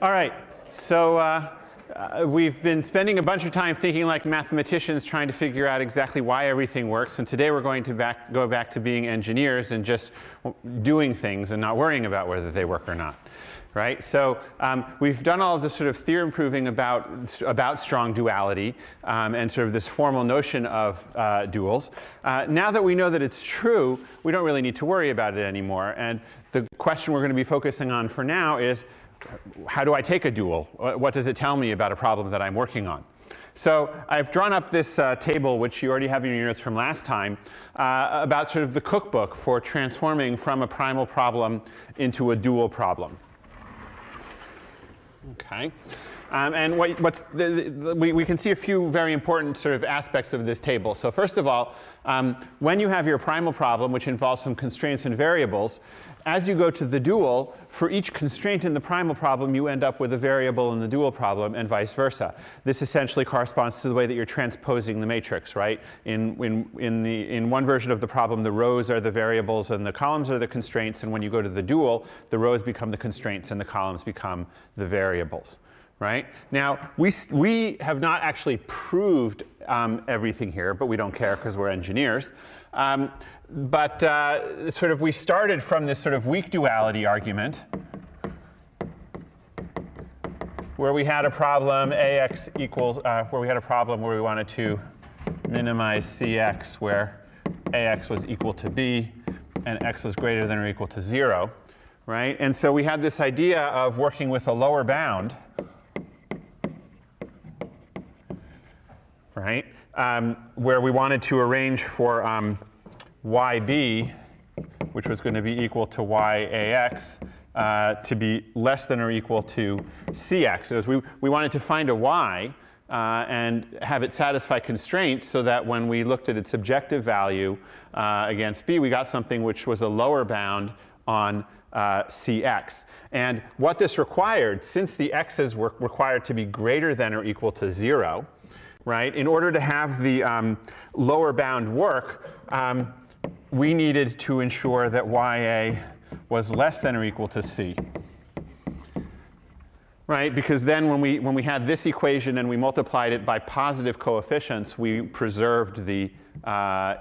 All right, so we've been spending a bunch of time thinking like mathematicians, trying to figure out exactly why everything works. And today we're going to go back to being engineers and just doing things and not worrying about whether they work or not. Right? So we've done all of this sort of theorem proving about strong duality and sort of this formal notion of duals. Now that we know that it's true, we don't really need to worry about it anymore. And the question we're going to be focusing on for now is, how do I take a dual? What does it tell me about a problem that I'm working on? So I've drawn up this table, which you already have in your notes from last time, about sort of the cookbook for transforming from a primal problem into a dual problem. Okay. And we can see a few very important sort of aspects of this table. So first of all, when you have your primal problem, which involves some constraints and variables, as you go to the dual, for each constraint in the primal problem, you end up with a variable in the dual problem, and vice versa. This essentially corresponds to the way that you're transposing the matrix, right? In one version of the problem, the rows are the variables and the columns are the constraints. And when you go to the dual, the rows become the constraints and the columns become the variables. Right? Now, we have not actually proved everything here, but we don't care because we're engineers. We started from this sort of weak duality argument, where we had a problem AX equals, where we had a problem where we wanted to minimize CX, where AX was equal to B and X was greater than or equal to 0. Right? And so we had this idea of working with a lower bound. Right? Where we wanted to arrange for YB, which was going to be equal to YAX, to be less than or equal to CX. So we wanted to find a Y and have it satisfy constraints so that when we looked at its objective value against B, we got something which was a lower bound on CX. And what this required, since the x's were required to be greater than or equal to 0, right? In order to have the lower bound work, we needed to ensure that YA was less than or equal to C. Right? Because then when we had this equation and we multiplied it by positive coefficients, we preserved the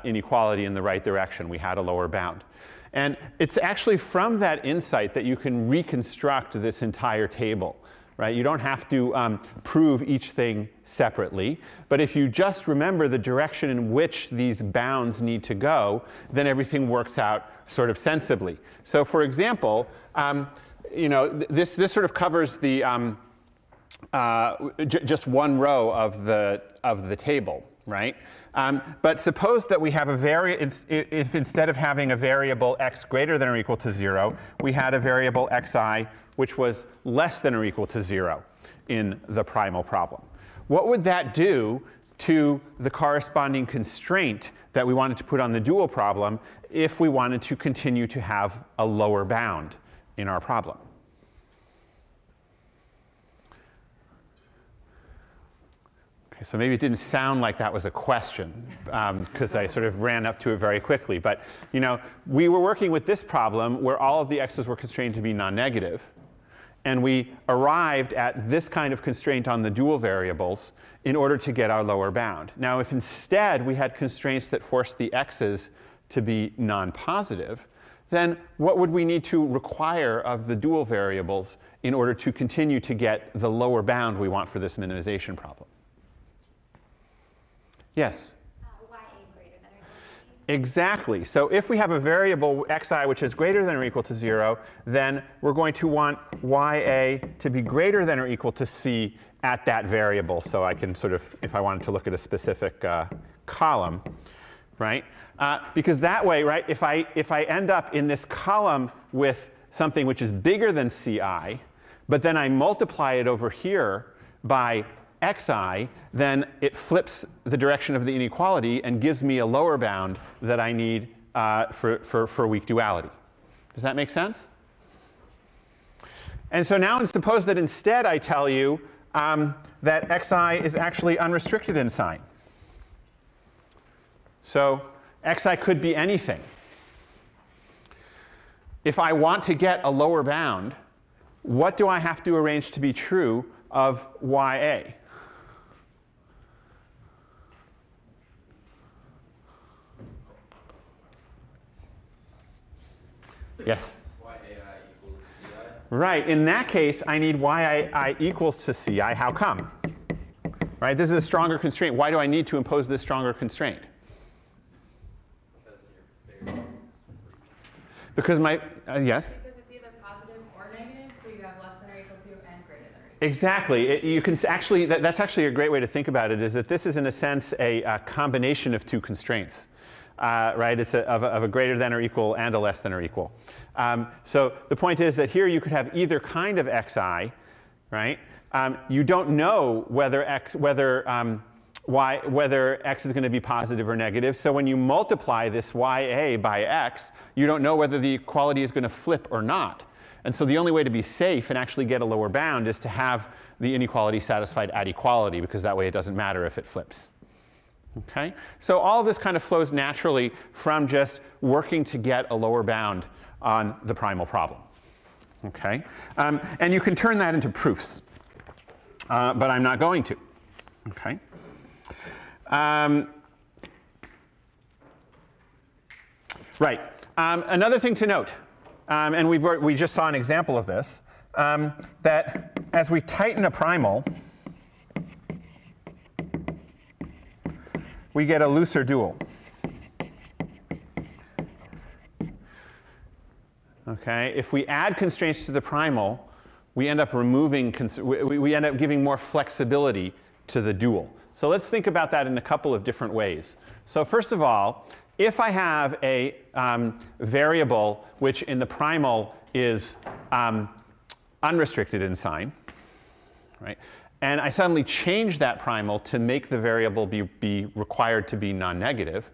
inequality in the right direction. We had a lower bound. And it's actually from that insight that you can reconstruct this entire table. Right? You don't have to prove each thing separately. But if you just remember the direction in which these bounds need to go, then everything works out sort of sensibly. So for example, this sort of covers the just one row of the table. Right? But suppose that we have if instead of having a variable x greater than or equal to 0, we had a variable xi which was less than or equal to 0 in the primal problem. What would that do to the corresponding constraint that we wanted to put on the dual problem if we wanted to continue to have a lower bound in our problem? Okay, so maybe it didn't sound like that was a question because I sort of ran up to it very quickly. But we were working with this problem where all of the x's were constrained to be non-negative. And we arrived at this kind of constraint on the dual variables in order to get our lower bound. Now, if instead we had constraints that forced the x's to be non-positive, then what would we need to require of the dual variables in order to continue to get the lower bound we want for this minimization problem? Yes? Exactly. So if we have a variable xi which is greater than or equal to 0, then we're going to want ya to be greater than or equal to c at that variable. So I can sort of, if I wanted to look at a specific column, right? Because that way, right, if I end up in this column with something which is bigger than ci, but then I multiply it over here by xi, then it flips the direction of the inequality and gives me a lower bound that I need for weak duality. Does that make sense? And so now suppose that instead I tell you that xi is actually unrestricted in sign. So xi could be anything. If I want to get a lower bound, what do I have to arrange to be true of YA? Yes? YAI equals CI? Right. In that case, I need YI equals to CI. How come? Right? This is a stronger constraint. Why do I need to impose this stronger constraint? Because my, yes? Because it's either positive or negative, so you have less than or equal to and greater than or equal to. Exactly. You can actually, that's actually a great way to think about it, is that this is in a sense a combination of two constraints. Right? It's of a greater than or equal and a less than or equal. So the point is that here you could have either kind of xi, right? You don't know whether x is going to be positive or negative. So when you multiply this ya by x, you don't know whether the equality is going to flip or not. And so the only way to be safe and actually get a lower bound is to have the inequality satisfied at equality, because that way it doesn't matter if it flips. Okay? So all of this kind of flows naturally from just working to get a lower bound on the primal problem. Okay? And you can turn that into proofs. But I'm not going to. Okay? Right. Another thing to note, and we just saw an example of this, that as we tighten a primal, we get a looser dual. Okay? If we add constraints to the primal, we end up removing, we end up giving more flexibility to the dual. So let's think about that in a couple of different ways. So first of all, if I have a variable which in the primal is unrestricted in sign, right? And I suddenly change that primal to make the variable be required to be non-negative,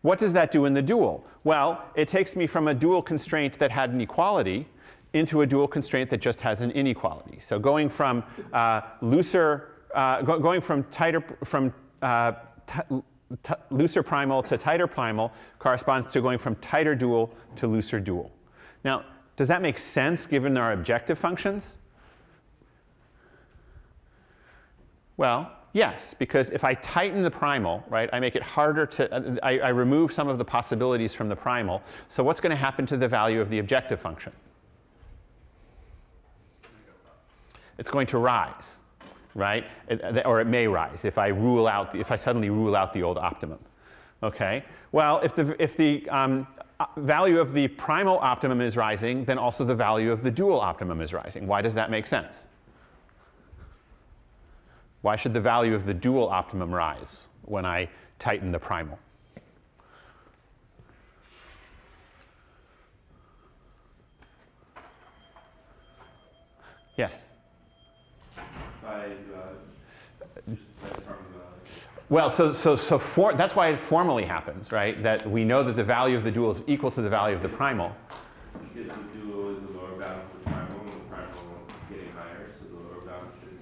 what does that do in the dual? Well, it takes me from a dual constraint that had an equality into a dual constraint that just has an inequality. So going from looser primal to tighter primal corresponds to going from tighter dual to looser dual. Now, does that make sense given our objective functions? Well, yes, because if I tighten the primal, right, I make it harder to, I remove some of the possibilities from the primal. So what's going to happen to the value of the objective function? It's going to rise, right? Or it may rise if I suddenly rule out the old optimum. Okay. Well, if the value of the primal optimum is rising, then also the value of the dual optimum is rising. Why does that make sense? Why should the value of the dual optimum rise when I tighten the primal? Yes? Well, that's why it formally happens, right? That we know that the value of the dual is equal to the value of the primal. Because the dual is the lower bound of the primal, and the primal is getting higher, so the lower bound should.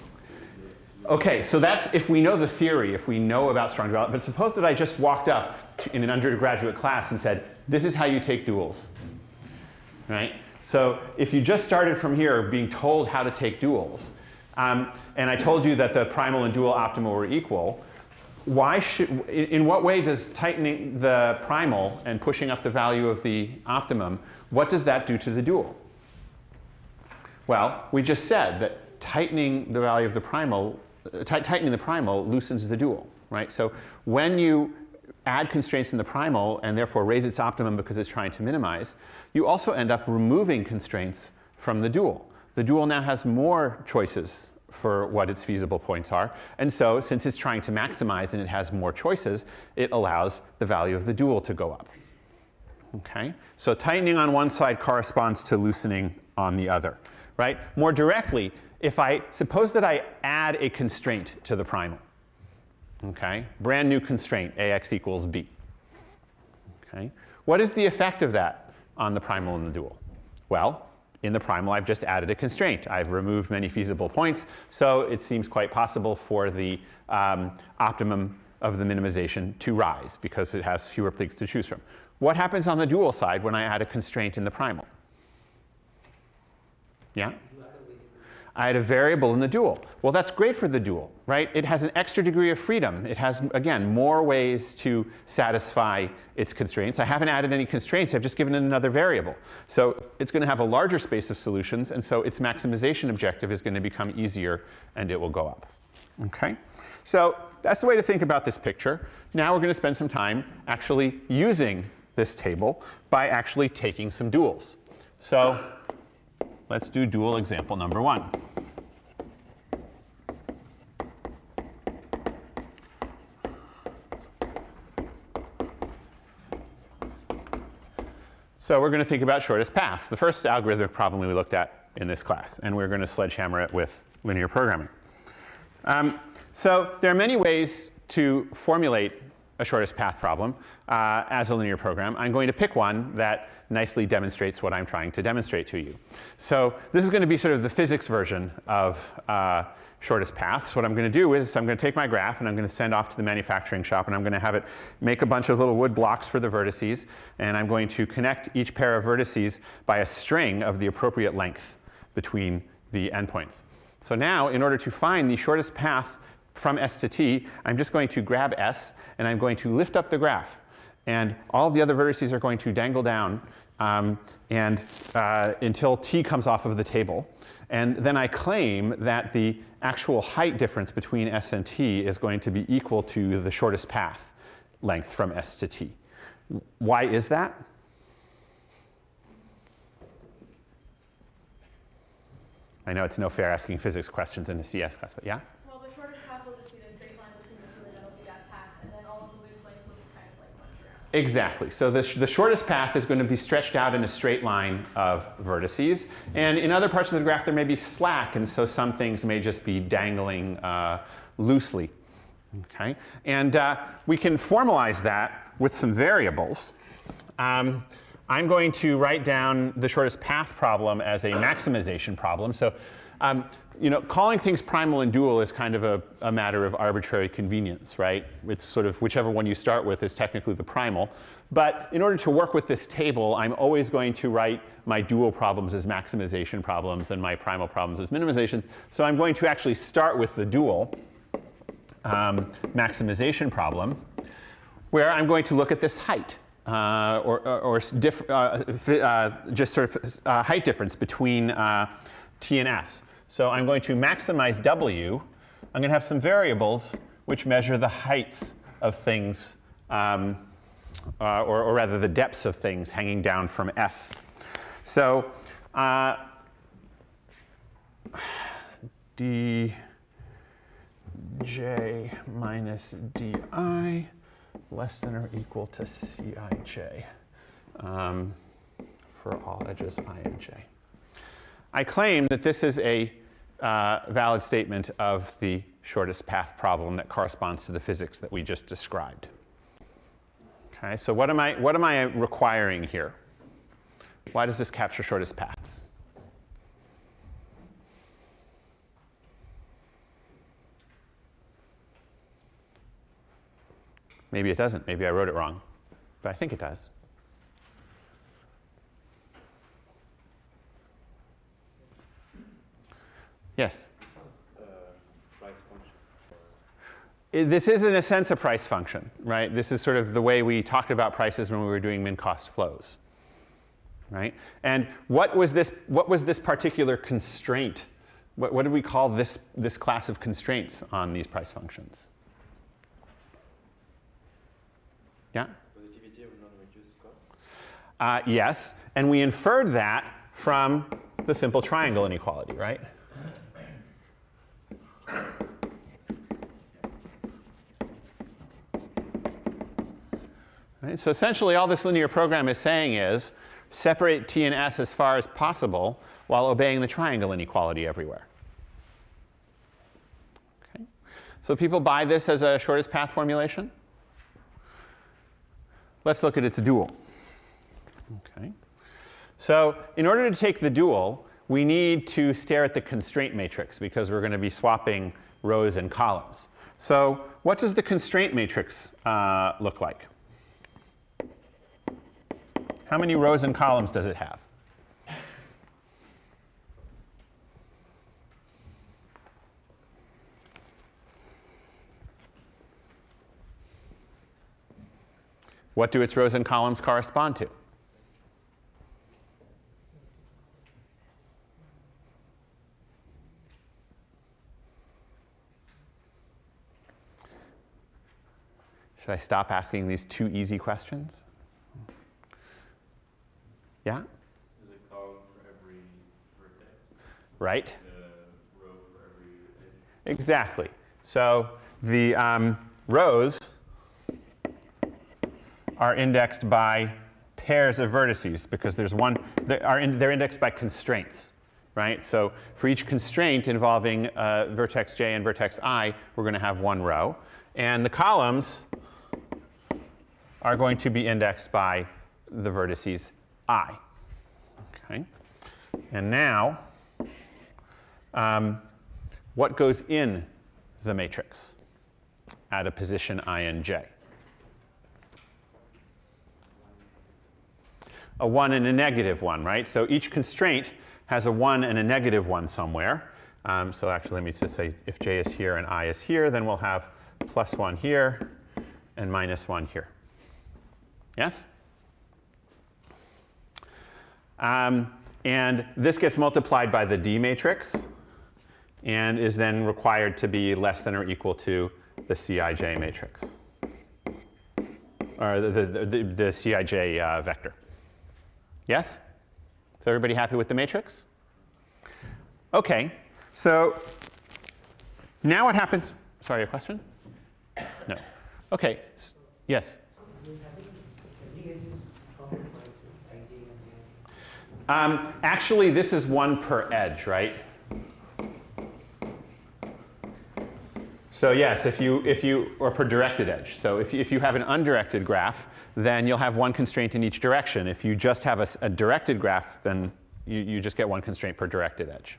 Okay, so that's if we know the theory, if we know about strong duality. But suppose that I just walked up in an undergraduate class and said, this is how you take duals, right? So if you just started from here being told how to take duals, and I told you that the primal and dual optima were equal, in what way does tightening the primal and pushing up the value of the optimum, what does that do to the dual? Well, we just said that tightening the value of the primal, tightening the primal loosens the dual, right? So when you add constraints in the primal and therefore raise its optimum because it's trying to minimize, you also end up removing constraints from the dual. The dual now has more choices for what its feasible points are. And so since it's trying to maximize and it has more choices, it allows the value of the dual to go up. Okay? So tightening on one side corresponds to loosening on the other, right? More directly, if I suppose that I add a constraint to the primal, okay? Brand new constraint, ax equals b. Okay? What is the effect of that on the primal and the dual? Well, in the primal, I've just added a constraint. I've removed many feasible points, so it seems quite possible for the optimum of the minimization to rise because it has fewer things to choose from. What happens on the dual side when I add a constraint in the primal? Yeah? You add a I had a variable in the dual. Well, that's great for the dual, right? It has an extra degree of freedom. It has, again, more ways to satisfy its constraints. I haven't added any constraints. I've just given it another variable. So it's going to have a larger space of solutions, and so its maximization objective is going to become easier, and it will go up. Okay? So that's the way to think about this picture. Now we're going to spend some time actually using this table by actually taking some duals. So let's do dual example number 1. So we're going to think about shortest paths, the first algorithmic problem we looked at in this class. And we're going to sledgehammer it with linear programming. So there are many ways to formulate a shortest path problem as a linear program. I'm going to pick one that nicely demonstrates what I'm trying to demonstrate to you. So this is going to be sort of the physics version of shortest paths. What I'm going to do is I'm going to take my graph and I'm going to send off to the manufacturing shop and I'm going to have it make a bunch of little wood blocks for the vertices, and I'm going to connect each pair of vertices by a string of the appropriate length between the endpoints. So now, in order to find the shortest path from S to T, I'm just going to grab S and I'm going to lift up the graph. And all of the other vertices are going to dangle down until T comes off of the table. And then I claim that the actual height difference between S and T is going to be equal to the shortest path length from S to T. Why is that? I know it's no fair asking physics questions in a CS class, but yeah? Well, the shortest path will just be the straight line between the two, and that'll be that path, and then all of the loose lengths will just kind of like bunch around. Exactly. So the shortest path is going to be stretched out in a straight line of vertices. And in other parts of the graph, there may be slack, and so some things may just be dangling loosely. Okay? And we can formalize that with some variables. I'm going to write down the shortest path problem as a maximization problem. So calling things primal and dual is kind of a matter of arbitrary convenience, right? It's sort of whichever one you start with is technically the primal. But in order to work with this table, I'm always going to write my dual problems as maximization problems and my primal problems as minimization. So I'm going to actually start with the dual maximization problem, where I'm going to look at this height. Just sort of height difference between T and S. So I'm going to maximize W. I'm going to have some variables which measure the heights of things, or rather the depths of things hanging down from S. So dj minus di less than or equal to Cij for all edges I and j. I claim that this is a valid statement of the shortest path problem that corresponds to the physics that we just described. Okay, so what am I requiring here? Why does this capture shortest paths? Maybe it doesn't. Maybe I wrote it wrong. But I think it does. Yes? Price function. This is, in a sense, a price function, right? This is sort of the way we talked about prices when we were doing min-cost flows, right? And what was this particular constraint? What did we call this class of constraints on these price functions? Yeah? Positivity of non-reduced cost? Yes, and we inferred that from the simple triangle inequality, right? Right? So essentially all this linear program is saying is separate T and S as far as possible while obeying the triangle inequality everywhere. Okay. So people buy this as a shortest path formulation? Let's look at its dual. Okay. So in order to take the dual, we need to stare at the constraint matrix because we're going to be swapping rows and columns. So what does the constraint matrix look like? How many rows and columns does it have? what do its rows and columns correspond to? Should I stop asking these two easy questions? Yeah? There's a column for every vertex. Right? A row for every edge. Exactly. So the rows are indexed by pairs of vertices because there's one, they're indexed by constraints, right? So for each constraint involving vertex j and vertex I, we're going to have one row. And the columns are going to be indexed by the vertices I. Okay. And now, what goes in the matrix at a position I and j? A 1 and a negative 1, right? So each constraint has a 1 and a negative 1 somewhere. So actually, let me just say if j is here and I is here, then we'll have +1 here and -1 here. Yes? And this gets multiplied by the D matrix and is then required to be less than or equal to the Cij matrix, or the Cij vector. Yes? Is everybody happy with the matrix? OK. So now what happens? Sorry, a question? No. OK. Yes? Actually, this is one per edge, right? So yes, or per directed edge. So if you have an undirected graph, then you'll have one constraint in each direction. If you just have a directed graph, then you just get one constraint per directed edge.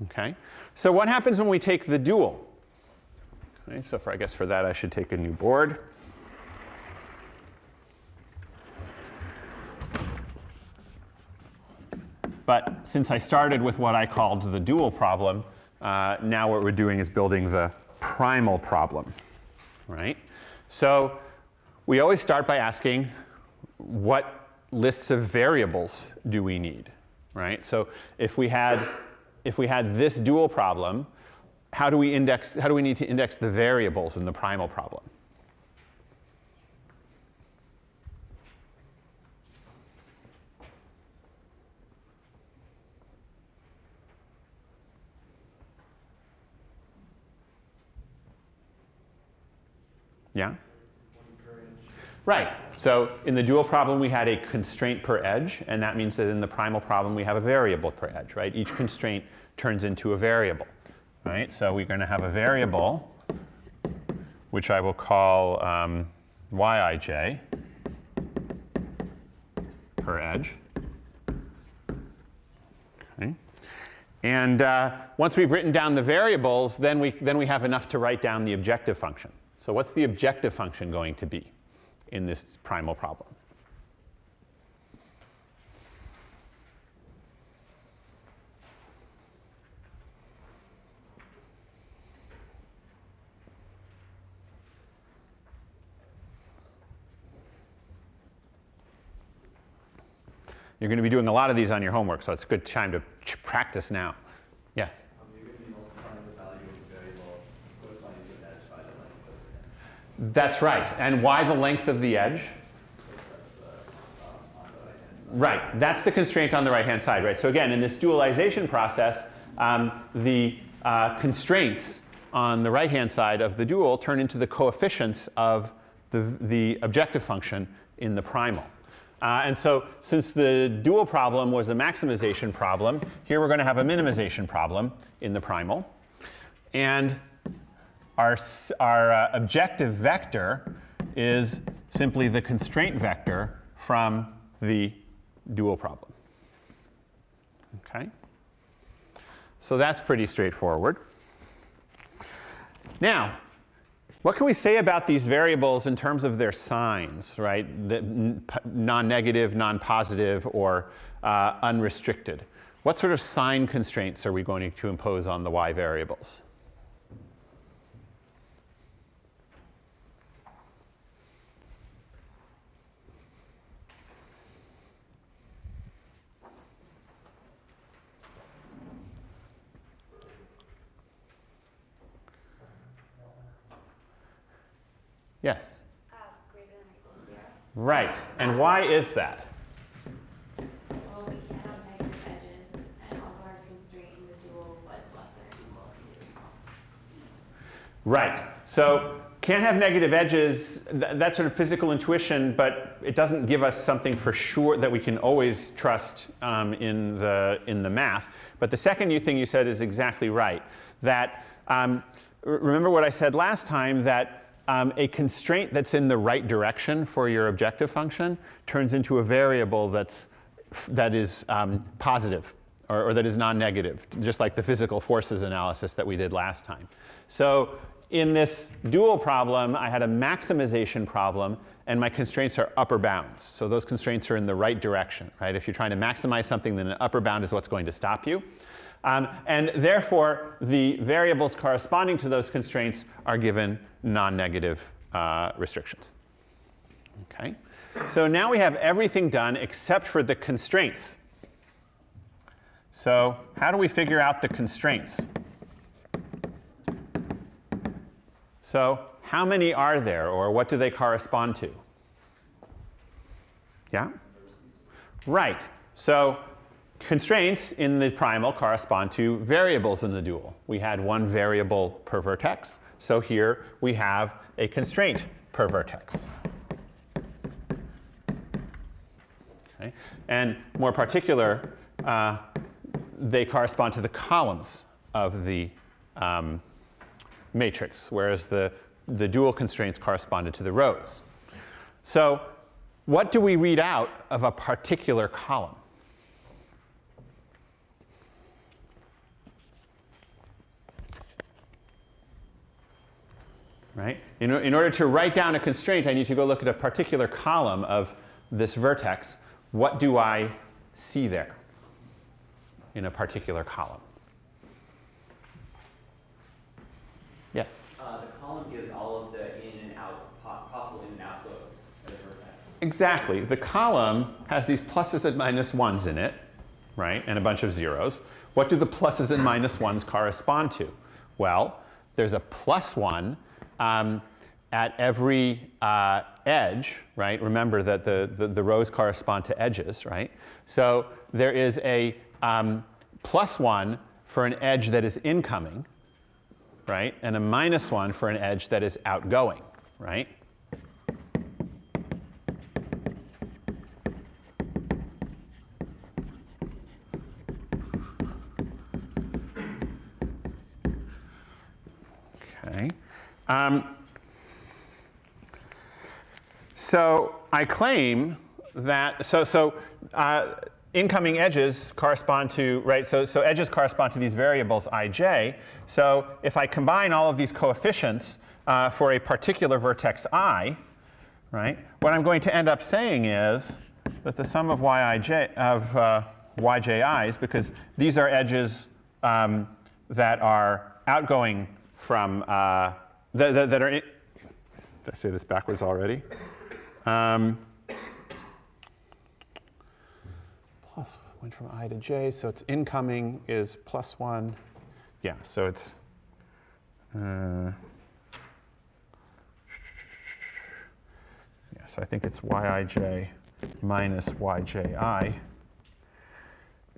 Okay? So what happens when we take the dual? Okay, so I guess for that, I should take a new board. But since I started with what I called the dual problem, now what we're doing is building the primal problem, right? So we always start by asking, what lists of variables do we need, right? So if we had this dual problem, how do we need to index the variables in the primal problem? Yeah? Right. So in the dual problem, we had a constraint per edge. And that means that in the primal problem, we have a variable per edge, right? Each constraint turns into a variable, right? So we're going to have a variable, which I will call Yij per edge. Okay. And once we've written down the variables, then we have enough to write down the objective function. So what's the objective function going to be in this primal problem? You're going to be doing a lot of these on your homework, so it's a good time to practice now. Yes? You're going to be multiplying the value of the variable corresponding to an edge by the length of the edge. That's right. And why the length of the edge? Right. That's the constraint on the right-hand side, right? So again, in this dualization process, the constraints on the right-hand side of the dual turn into the coefficients of the objective function in the primal. And so since the dual problem was a maximization problem, here we're going to have a minimization problem in the primal. And our objective vector is simply the constraint vector from the dual problem. Okay? So that's pretty straightforward. Now, what can we say about these variables in terms of their signs, right? Non-negative, non-positive, or unrestricted. What sort of sign constraints are we going to impose on the y variables? Yes? Greater than or equal to 0. Right. And why is that? Well, we can't have negative edges, and also our constraint in the dual was lesser than or equal to. Right. So can't have negative edges. That's sort of physical intuition, but it doesn't give us something for sure that we can always trust in the math. But the second thing you said is exactly right. That remember what I said last time, that a constraint that's in the right direction for your objective function turns into a variable that is positive or that is non-negative, just like the physical forces analysis that we did last time. So in this dual problem, I had a maximization problem, and my constraints are upper bounds. So those constraints are in the right direction, right? If you're trying to maximize something, then an upper bound is what's going to stop you. And therefore, the variables corresponding to those constraints are given non-negative restrictions. Okay? So now we have everything done except for the constraints. So how do we figure out the constraints? So how many are there, or what do they correspond to? Yeah? Right. So constraints in the primal correspond to variables in the dual. We had one variable per vertex. So here we have a constraint per vertex. Okay. And more particular, they correspond to the columns of the matrix, whereas the dual constraints corresponded to the rows. So what do we read out of a particular column? Right? In order to write down a constraint, I need to go look at a particular column of this vertex. What do I see there in a particular column? Yes? The column gives all of the in and out, possible in and out flows of the vertex. Exactly. The column has these pluses and minus ones in it, right? And a bunch of zeros. What do the pluses and minus ones correspond to? Well, there's a plus one at every edge, right? Remember that the rows correspond to edges, right? So there is a plus one for an edge that is incoming, right? And a minus one for an edge that is outgoing, right? Okay. So I claim that, incoming edges correspond to, right, so edges correspond to these variables ij. So if I combine all of these coefficients for a particular vertex I, right, what I'm going to end up saying is that the sum of yji's, because these are edges that are outgoing from, that are, did I say this backwards already? Plus went from I to j, so it's incoming is plus 1. Yeah, so it's yeah, so I think it's yij minus yji,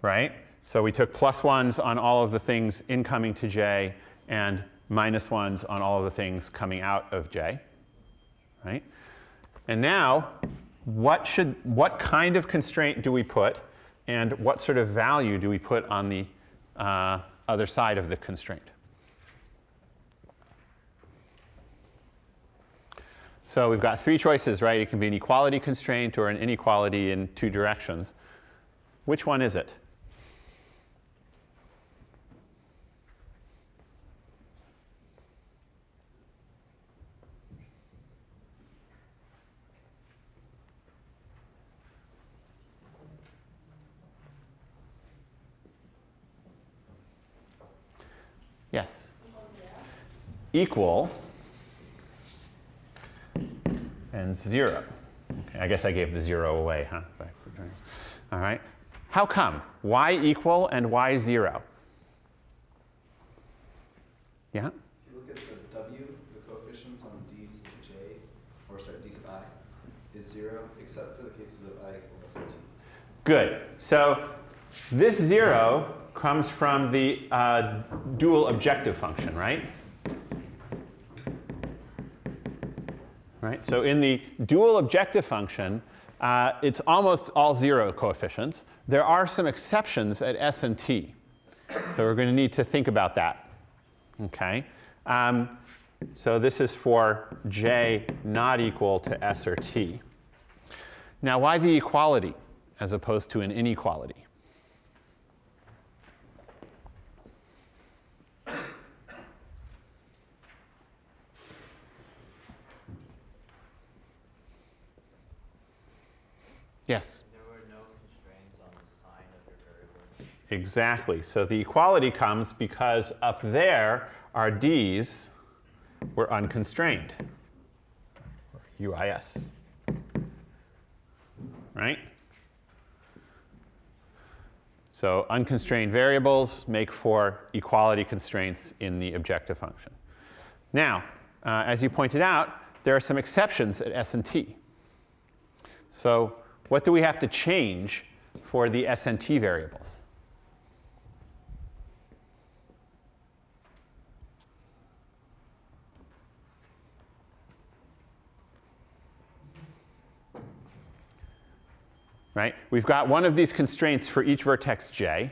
right? So we took plus ones on all of the things incoming to j and minus ones on all of the things coming out of j, right? And now, what kind of constraint do we put, and what sort of value do we put on the other side of the constraint? So we've got three choices, right? It can be an equality constraint or an inequality in two directions. Which one is it? Yes? Equal and 0. Okay, I guess I gave the 0 away, huh? All right. How come? Y equal and Y 0? Yeah? If you look at the W, the coefficients on D to the J, is 0, except for the cases of I equals S and T. Good. So this 0 comes from the dual objective function, right? Right. So in the dual objective function, it's almost all 0 coefficients. There are some exceptions at S and T. So we're going to need to think about that. OK? So this is for J not equal to S or T. Now, why the equality as opposed to an inequality? Yes? There were no constraints on the sign of your variable. Exactly. So the equality comes because up there, our d's were unconstrained, UIS. Right? So unconstrained variables make for equality constraints in the objective function. Now, as you pointed out, there are some exceptions at S and T. So what do we have to change for the S and T variables? Right? We've got one of these constraints for each vertex j.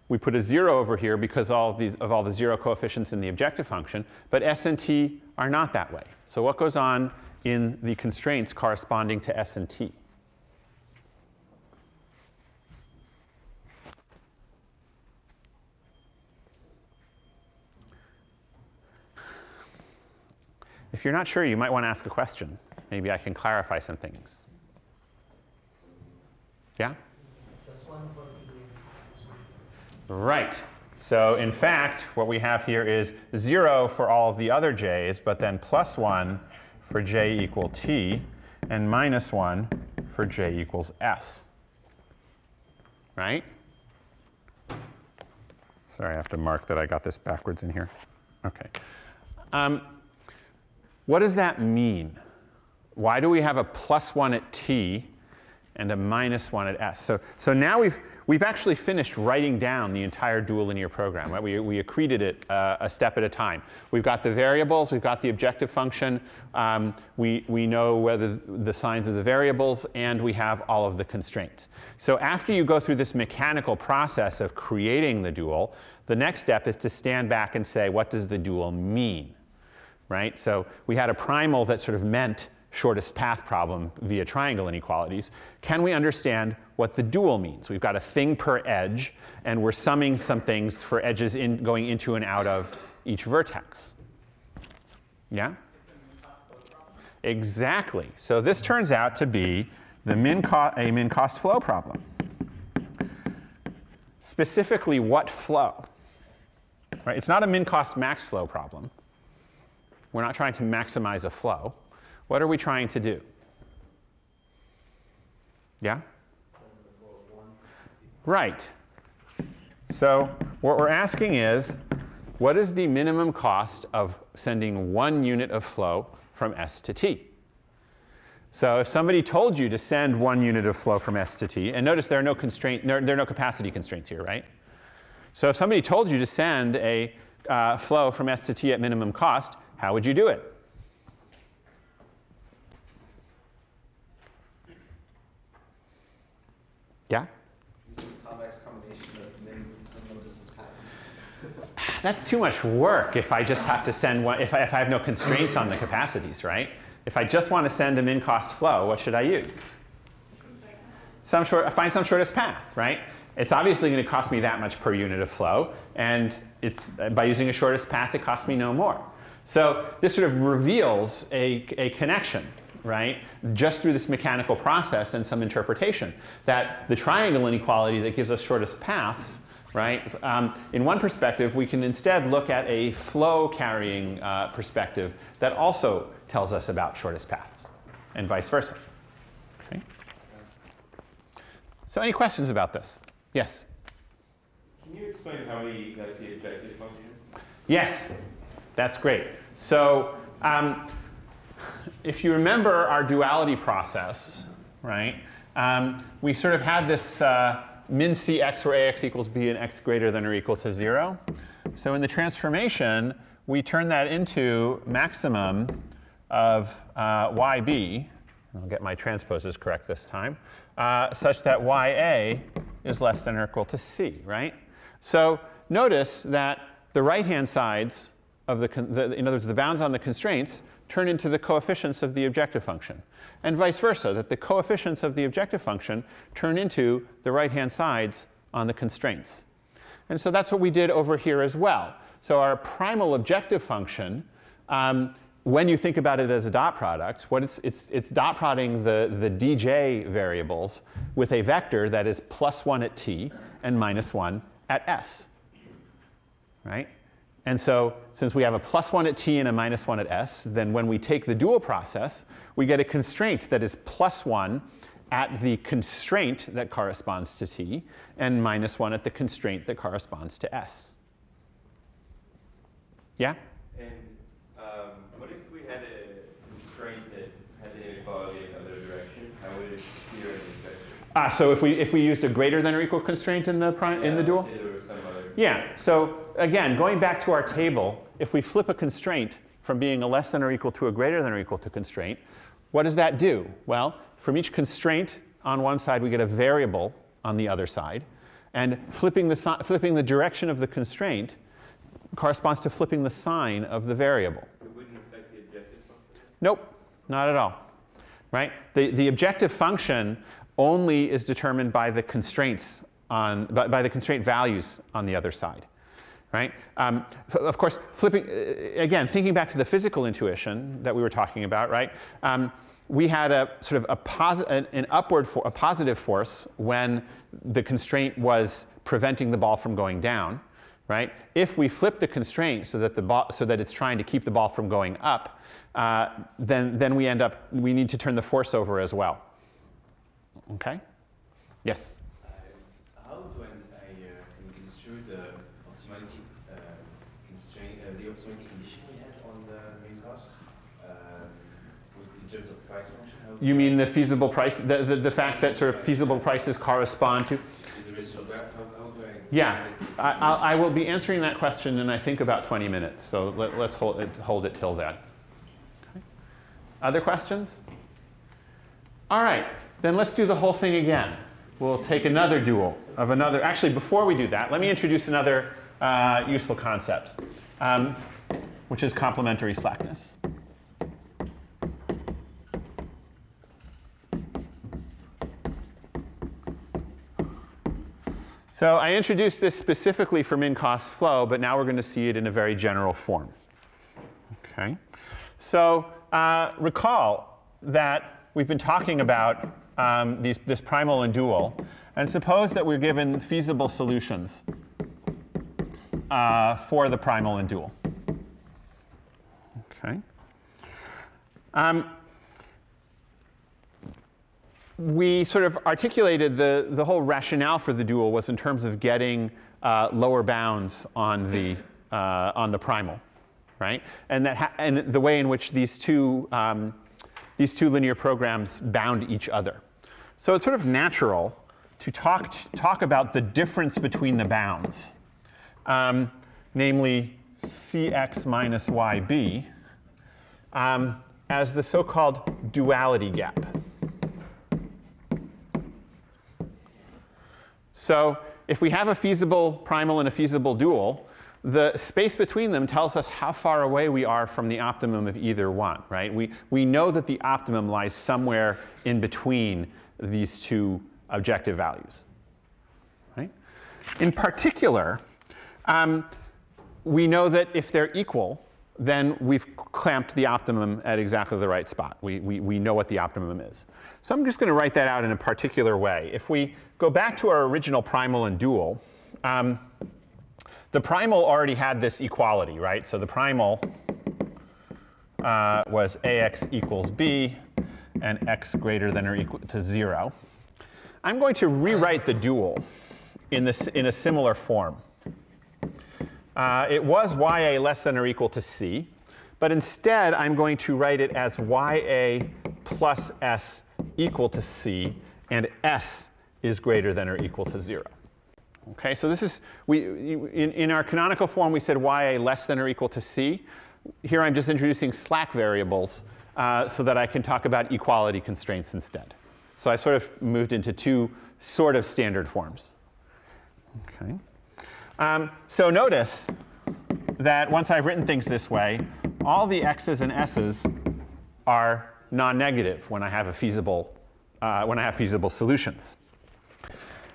We put a 0 over here because of all the 0 coefficients in the objective function. But S and T are not that way. So what goes on in the constraints corresponding to S and T? If you're not sure, you might want to ask a question. Maybe I can clarify some things. Yeah? Right. So in fact, what we have here is 0 for all of the other j's, but then +1 for j equal t, and -1 for j equals s. Right? Sorry, I have to mark that I got this backwards in here. OK. What does that mean? Why do we have a +1 at t and a -1 at s? So now we've actually finished writing down the entire dual linear program. Right? We accreted it a step at a time. We've got the variables. We've got the objective function. We know whether the signs of the variables. And we have all of the constraints. So after you go through this mechanical process of creating the dual, the next step is to stand back and say, what does the dual mean? Right? So we had a primal that sort of meant shortest path problem via triangle inequalities. Can we understand what the dual means? We've got a thing per edge, and we're summing some things for edges going into and out of each vertex. Yeah? Exactly. So this turns out to be a min-cost flow problem. Specifically, what flow? Right? It's not a min-cost max flow problem. We're not trying to maximize a flow. What are we trying to do? Yeah? Right. So what we're asking is, what is the minimum cost of sending 1 unit of flow from S to T? So if somebody told you to send 1 unit of flow from S to T, and notice there are no capacity constraints here, right? So if somebody told you to send a flow from S to T at minimum cost, how would you do it? Yeah? Using a convex combination of minimum distance paths. That's too much work if I just have to send one, if I have no constraints on the capacities, right? If I just want to send a min-cost flow, what should I use? Find some shortest path, right? It's obviously going to cost me that much per unit of flow. And by using a shortest path, it costs me no more. So this sort of reveals a connection, right, just through this mechanical process and some interpretation, that the triangle inequality that gives us shortest paths, right, in one perspective, we can instead look at a flow carrying perspective that also tells us about shortest paths, and vice versa. Okay. So any questions about this? Yes? Can you explain how we got the objective function? Yes, that's great. So if you remember our duality process, right, we sort of had this min cx where ax equals b and x greater than or equal to 0. So in the transformation, we turn that into maximum of yb. I'll get my transposes correct this time, such that ya is less than or equal to c, right? So notice that the right-hand sides of in other words, the bounds on the constraints turn into the coefficients of the objective function. And vice versa, that the coefficients of the objective function turn into the right-hand sides on the constraints. And so that's what we did over here as well. So our primal objective function, when you think about it as a dot product, it's dot product the dj variables with a vector that is +1 at t and -1 at s, right? And so since we have a +1 at t and a -1 at s, then when we take the dual process, we get a constraint that is +1 at the constraint that corresponds to t and -1 at the constraint that corresponds to s. Yeah? And what if we had a constraint that had the inequality in the other direction? How would it appear in this vector? So if we used a greater than or equal constraint in the dual? Say there was some other. Yeah. So again, going back to our table, if we flip a constraint from being a less than or equal to a greater than or equal to constraint, what does that do? Well, from each constraint on one side, we get a variable on the other side. And flipping the direction of the constraint corresponds to flipping the sign of the variable. It wouldn't affect the objective function? Nope, not at all. Right? The objective function only is determined by the constraints by the constraint values on the other side. Right? Of course, again, thinking back to the physical intuition that we were talking about, right? We had a sort of a positive force when the constraint was preventing the ball from going down, right? If we flip the constraint so that it's trying to keep the ball from going up, then we need to turn the force over as well. Okay? Yes. How do I construe the optimality constraint, the optimality condition we had on the main cost in terms of price function? You mean the feasible price, the fact that sort of feasible prices correspond to? The residual graph, how do I? Yeah, I will be answering that question in I think about 20 minutes. So let's hold it till then. Okay. Other questions? All right, then let's do the whole thing again. We'll take another dual of another. Actually, before we do that, let me introduce another useful concept, which is complementary slackness. So I introduced this specifically for min-cost flow, but now we're going to see it in a very general form. Okay. So recall that we've been talking about this primal and dual. And suppose that we're given feasible solutions for the primal and dual. Okay. We sort of articulated the whole rationale for the dual was in terms of getting lower bounds on the primal, right? And the way in which these two linear programs bound each other. So it's sort of natural to talk about the difference between the bounds, namely cx minus yb, as the so-called duality gap. So if we have a feasible primal and a feasible dual, the space between them tells us how far away we are from the optimum of either one, right? We know that the optimum lies somewhere in between these two objective values, right? In particular, we know that if they're equal, then we've clamped the optimum at exactly the right spot. We know what the optimum is. So I'm just going to write that out in a particular way. If we go back to our original primal and dual, the primal already had this equality, right? So the primal was ax equals b and x greater than or equal to 0. I'm going to rewrite the dual in a similar form. It was ya less than or equal to c, But instead, I'm going to write it as ya plus s equal to c, and s is greater than or equal to 0. Okay, so this is, in our canonical form, we said ya less than or equal to c. Here I'm just introducing slack variables so that I can talk about equality constraints instead. So I sort of moved into two sort of standard forms. Okay. So notice that once I've written things this way, all the x's and s's are non-negative when I have feasible solutions.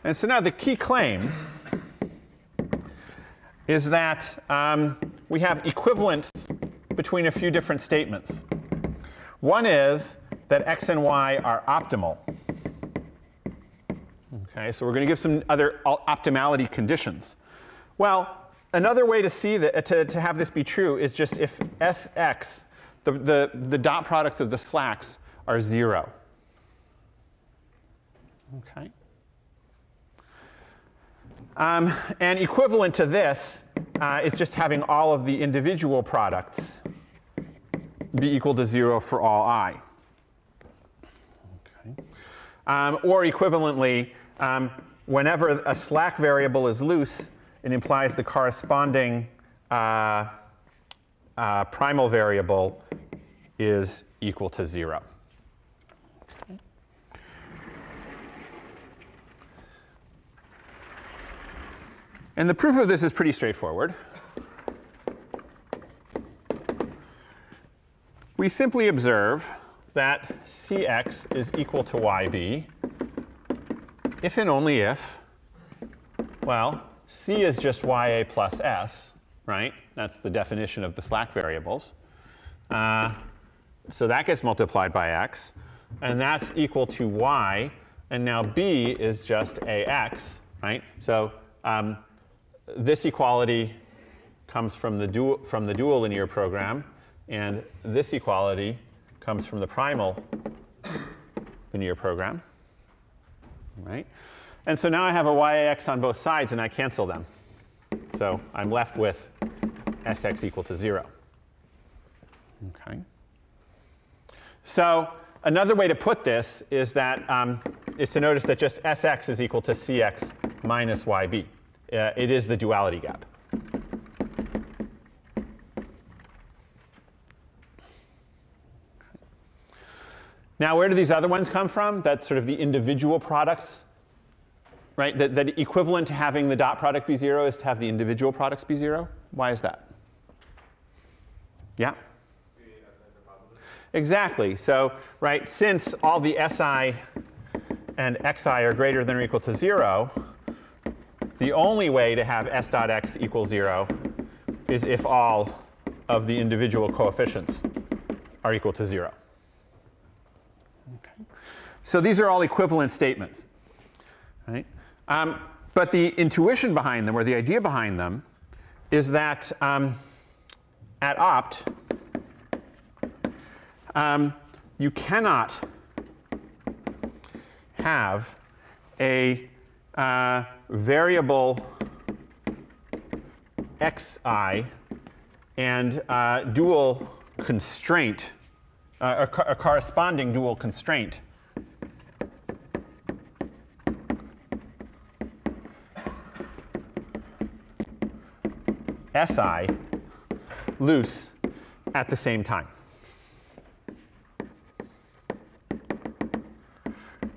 And so now the key claim is that we have equivalence between a few different statements. One is that x and y are optimal. Okay, so we're going to give some other optimality conditions. Well, another way to see that, to have this be true is just if Sx, the dot products of the slacks, are 0. Okay. And equivalent to this is just having all of the individual products be equal to 0 for all I. Okay. Or equivalently, whenever a slack variable is loose, it implies the corresponding primal variable is equal to 0. Okay. And the proof of this is pretty straightforward. We simply observe that Cx is equal to Yb if and only if, well, C is just Ya plus S, right? That's the definition of the slack variables. So that gets multiplied by x. And that's equal to y. And now B is just Ax, right? So this equality comes from the dual linear program. And this equality comes from the primal linear program. Right? And so now I have a yax on both sides, and I cancel them. So I'm left with Sx equal to 0. Okay. So another way to put this is that is to notice that just Sx is equal to Cx minus Yb. It is the duality gap. Now, where do these other ones come from? That's sort of the individual products, right? That equivalent to having the dot product be 0 is to have the individual products be 0. Why is that? Yeah? Exactly. So, right, since all the Si and Xi are greater than or equal to 0, the only way to have S dot x equals 0 is if all of the individual coefficients are equal to 0. Okay. So these are all equivalent statements. Right? But the intuition behind them, or the idea behind them, is that at opt, you cannot have a variable xi and dual constraint, a corresponding dual constraint Si loose at the same time.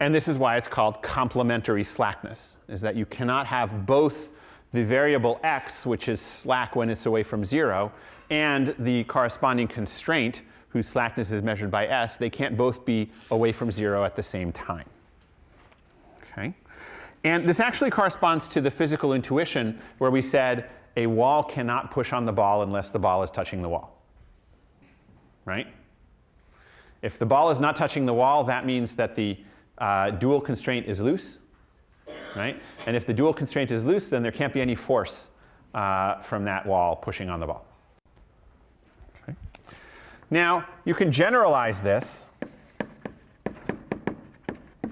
And this is why it's called complementary slackness, is that you cannot have both the variable x, which is slack when it's away from 0, and the corresponding constraint, whose slackness is measured by s. They can't both be away from 0 at the same time. Okay? And this actually corresponds to the physical intuition where we said a wall cannot push on the ball unless the ball is touching the wall. Right? If the ball is not touching the wall, that means that the dual constraint is loose. Right? And if the dual constraint is loose, then there can't be any force from that wall pushing on the ball. Okay. Now, you can generalize this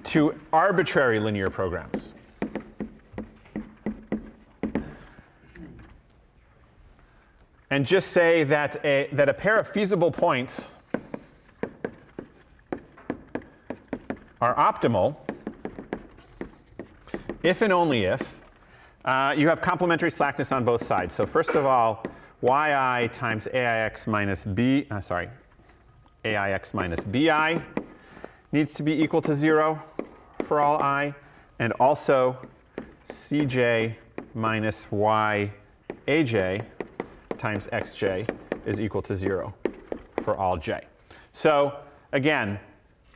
to arbitrary linear programs. and just say that a pair of feasible points are optimal if and only if you have complementary slackness on both sides. So first of all, yi times aix minus bi needs to be equal to 0 for all I, and also cj minus yaj times xj is equal to 0 for all j. So again,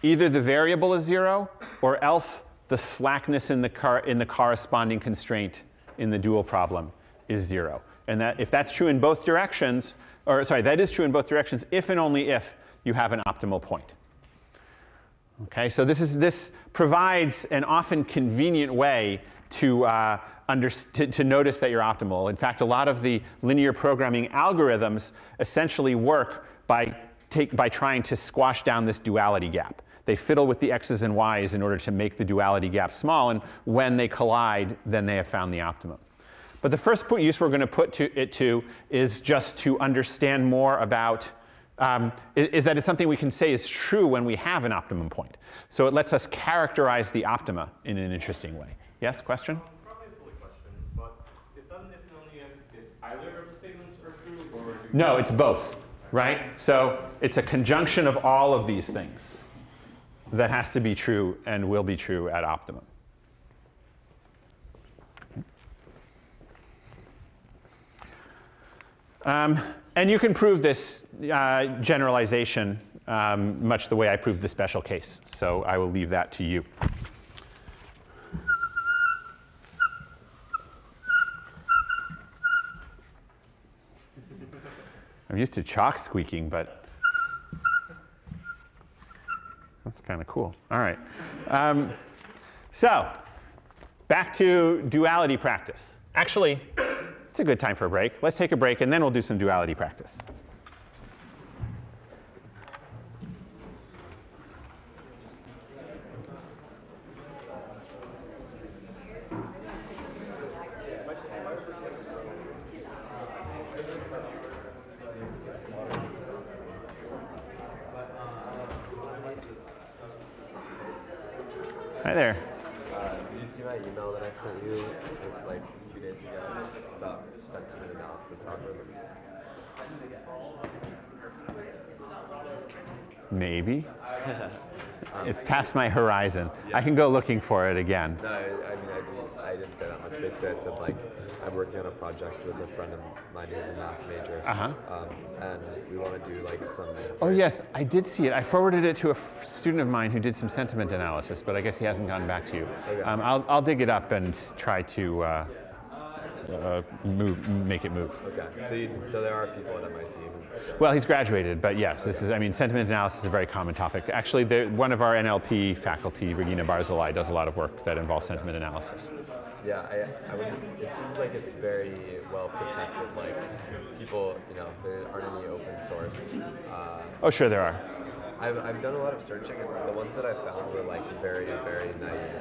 either the variable is 0 or else the slackness in the corresponding constraint in the dual problem is 0. And that if that's true in both directions, or sorry, that is true in both directions if and only if you have an optimal point. Okay, so this provides an often convenient way to notice that you're optimal. In fact, a lot of the linear programming algorithms essentially work by trying to squash down this duality gap. They fiddle with the x's and y's in order to make the duality gap small, and when they collide, then they have found the optimum. But the first use we're going to put it to is just to understand more about is that it's something we can say is true when we have an optimum point. So it lets us characterize the optima in an interesting way. Yes, question? Probably a silly question, but is that an if and only if either of the statements are true, or? No, it's both, right? So it's a conjunction of all of these things that has to be true and will be true at optimum. And you can prove this generalization much the way I proved the special case. So I will leave that to you. I'm used to chalk squeaking, but that's kind of cool. All right. So back to duality practice. Actually, it's a good time for a break. Let's take a break, and then we'll do some duality practice. Hi there. Did you see my email that I sent you like a few days ago about sentiment analysis algorithms? Maybe. It's past my horizon. Yeah. I can go looking for it again. No, I didn't say that much. Basically, I said like I'm working on a project with a friend of mine who's a math major, and we want to do like some. Oh yes, I did see it. I forwarded it to a student of mine who did some sentiment analysis, but I guess he hasn't gotten back to you. Okay. I'll dig it up and try to make it move. Okay. So there are people at MIT who. Well, he's graduated, but yes, this is. I mean, sentiment analysis is a very common topic. Actually, one of our NLP faculty, Regina Barzilai, does a lot of work that involves sentiment analysis. Yeah, it seems like it's very well protected. Like people, there aren't any open source. Oh, sure there are. I've done a lot of searching, and the ones that I found were like very, very naive.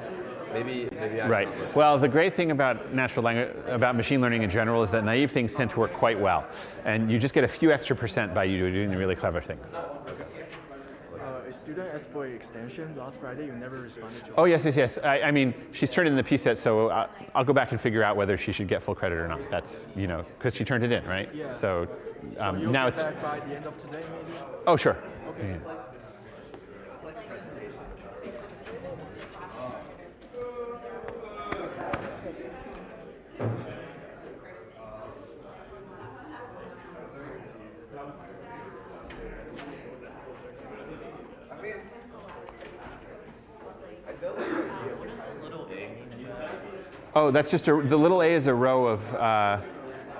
Maybe I'm right. Well, the great thing about machine learning in general is that naive things tend to work quite well, and you just get a few extra % by you doing the really clever things. A student asked for an extension last Friday. You never responded to. Oh yes. I mean, she's turned in the PSET, so I'll go back and figure out whether she should get full credit or not. That's because she turned it in, right? Yeah. So you'll now get back by the end of today, maybe. Oh sure. Okay. Yeah. Oh, that's just the little a is a row of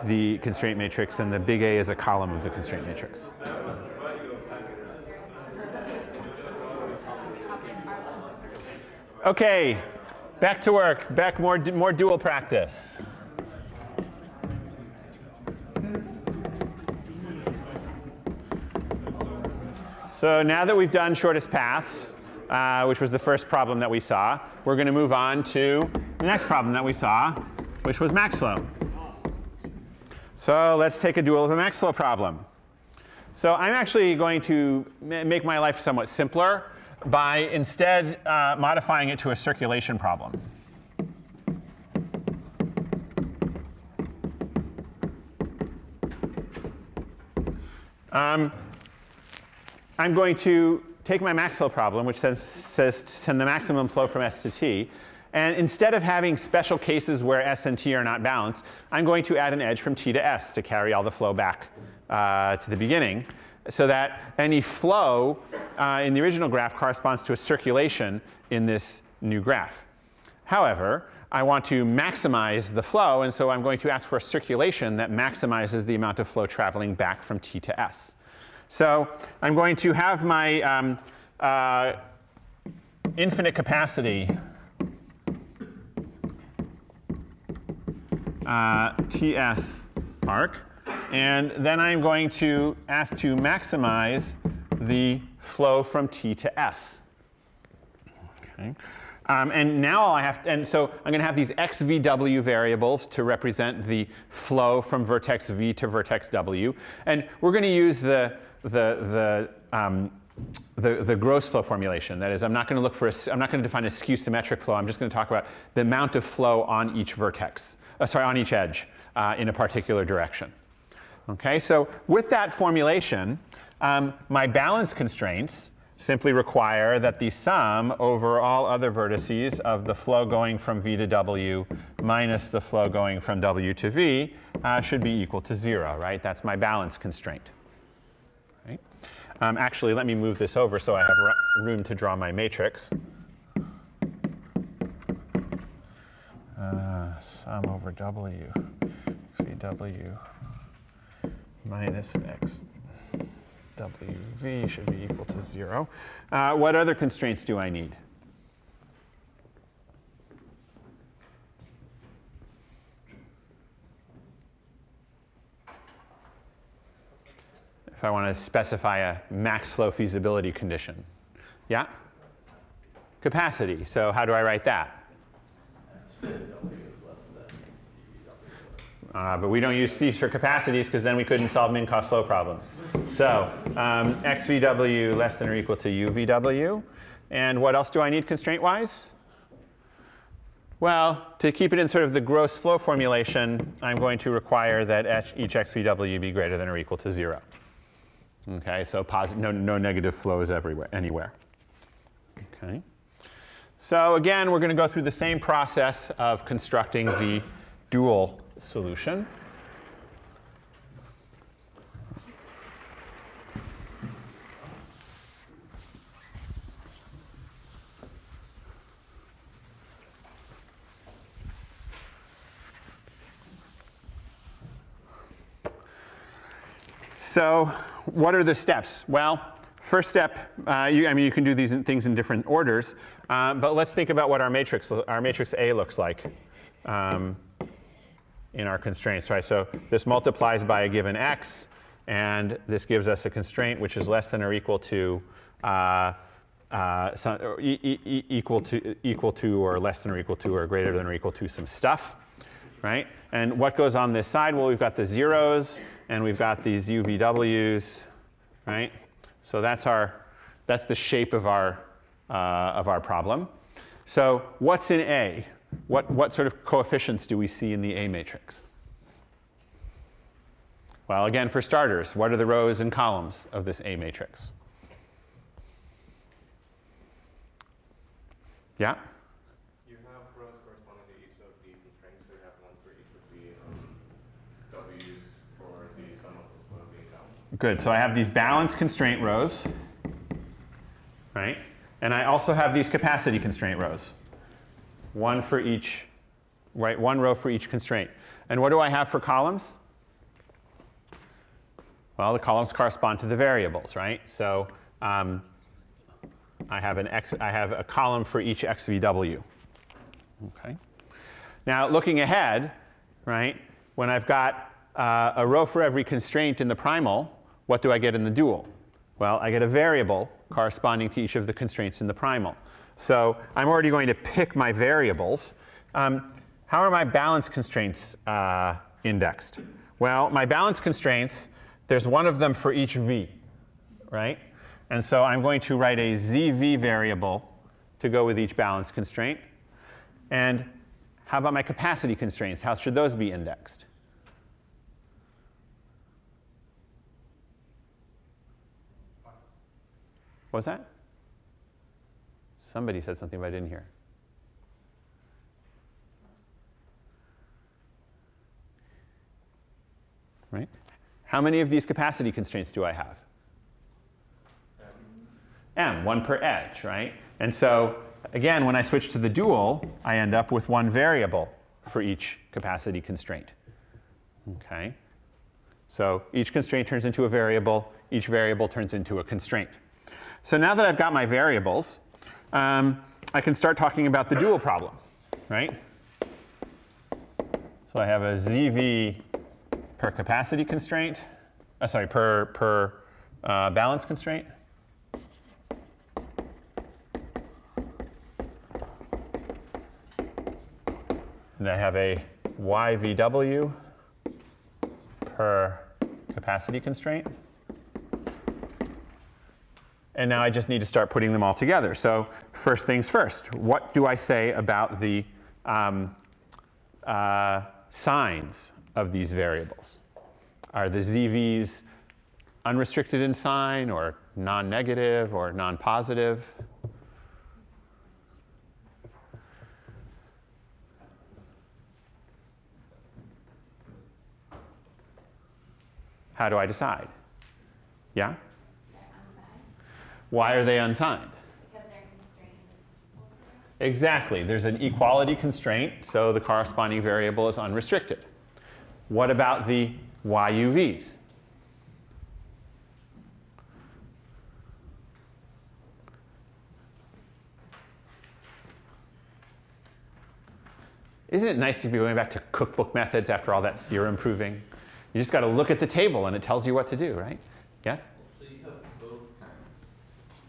the constraint matrix, and the big A is a column of the constraint matrix. Okay, back to work. Back more dual practice. So now that we've done shortest paths, which was the first problem that we saw, we're going to move on to the next problem that we saw, which was max flow. So let's take a dual of a max flow problem. So I'm actually going to make my life somewhat simpler by instead modifying it to a circulation problem. I'm going to take my max flow problem, which says to send the maximum flow from S to T. And instead of having special cases where S and T are not balanced, I'm going to add an edge from T to S to carry all the flow back to the beginning, so that any flow in the original graph corresponds to a circulation in this new graph. However, I want to maximize the flow, and so I'm going to ask for a circulation that maximizes the amount of flow traveling back from T to S. So I'm going to have my infinite capacity TS arc, and then I'm going to ask to maximize the flow from T to S. Okay. And now I have to, and so I'm going to have these XVW variables to represent the flow from vertex V to vertex W, and we're going to use the gross flow formulation. That is, I'm not going to define a skew symmetric flow. I'm just going to talk about the amount of flow on each vertex, on each edge in a particular direction. Okay, so with that formulation, my balance constraints simply require that the sum over all other vertices of the flow going from V to W minus the flow going from W to V should be equal to 0, right? That's my balance constraint. Right? Actually, let me move this over so I have room to draw my matrix. Sum over W, XVW minus XWV should be equal to 0. What other constraints do I need? If I want to specify a max flow feasibility condition. Yeah? Capacity. So how do I write that? But we don't use these for capacities because then we couldn't solve min-cost flow problems. So XVW less than or equal to UVW. And what else do I need constraint-wise? Well, to keep it in sort of the gross flow formulation, I'm going to require that each XVW be greater than or equal to 0. Okay, so no negative flows anywhere. Okay. So again, we're going to go through the same process of constructing the dual solution. So what are the steps? Well, first step, you can do these things in different orders, but let's think about what our matrix A looks like in our constraints, right? So this multiplies by a given x, and this gives us a constraint which is less than or equal to equal to or less than or equal to or greater than or equal to some stuff, right? And what goes on this side? Well, we've got the zeros, and we've got these UVWs, right? So that's the shape of our problem. So what's in A? What sort of coefficients do we see in the A matrix? Well, again, for starters, what are the rows and columns of this A matrix? Yeah? You have rows corresponding to each of the constraints, so you have one for each of the W's for the sum of the flow being down. Good. So I have these balanced constraint rows, right? And I also have these capacity constraint rows. One for each, right? One row for each constraint. And what do I have for columns? Well, the columns correspond to the variables, right? So I have a column for each XVW. Okay. Now, looking ahead, right? When I've got a row for every constraint in the primal, what do I get in the dual? Well, I get a variable corresponding to each of the constraints in the primal. So I'm already going to pick my variables. How are my balance constraints indexed? Well, my balance constraints, there's one of them for each v, right? And so I'm going to write a zv variable to go with each balance constraint. And how about my capacity constraints? How should those be indexed? What was that? Somebody said something, but I didn't hear. Right? How many of these capacity constraints do I have? M, one per edge, right? And so, again, when I switch to the dual, I end up with one variable for each capacity constraint. Okay? So each constraint turns into a variable. Each variable turns into a constraint. So now that I've got my variables, I can start talking about the dual problem, right? So I have a ZV per capacity constraint, per balance constraint. And I have a YVW per capacity constraint. And now I just need to start putting them all together. So first things first, what do I say about the signs of these variables? Are the ZVs unrestricted in sign, or non-negative, or non-positive? How do I decide? Yeah? Why are they unsigned? Because they're constrained. Exactly. There's an equality constraint, so the corresponding variable is unrestricted. What about the YUVs? Isn't it nice to be going back to cookbook methods after all that theorem proving? You just got to look at the table and it tells you what to do, right? Yes? So you have both kinds.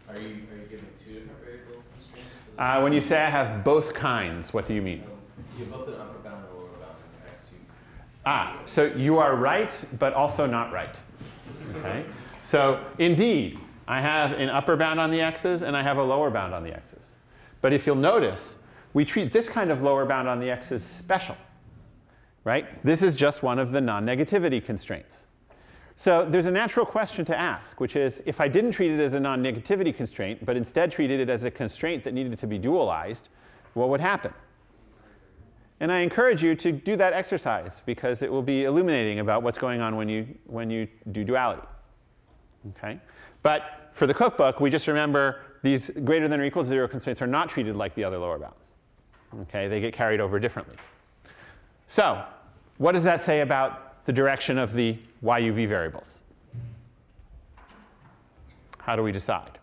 Are you giving two different variable constraints? When you say I have both kinds, what do you mean? You have both an upper bound and lower bound in X. So you are right, but also not right. Okay? So indeed, I have an upper bound on the x's and I have a lower bound on the x's. But if you'll notice, we treat this kind of lower bound on the x's special. Right? This is just one of the non-negativity constraints. So there's a natural question to ask, which is, if I didn't treat it as a non-negativity constraint, but instead treated it as a constraint that needed to be dualized, what would happen? And I encourage you to do that exercise, because it will be illuminating about what's going on when you do duality. Okay? But for the cookbook, we just remember these greater than or equal to 0 constraints are not treated like the other lower bounds. Okay? They get carried over differently. So what does that say about the direction of the YUV variables? How do we decide?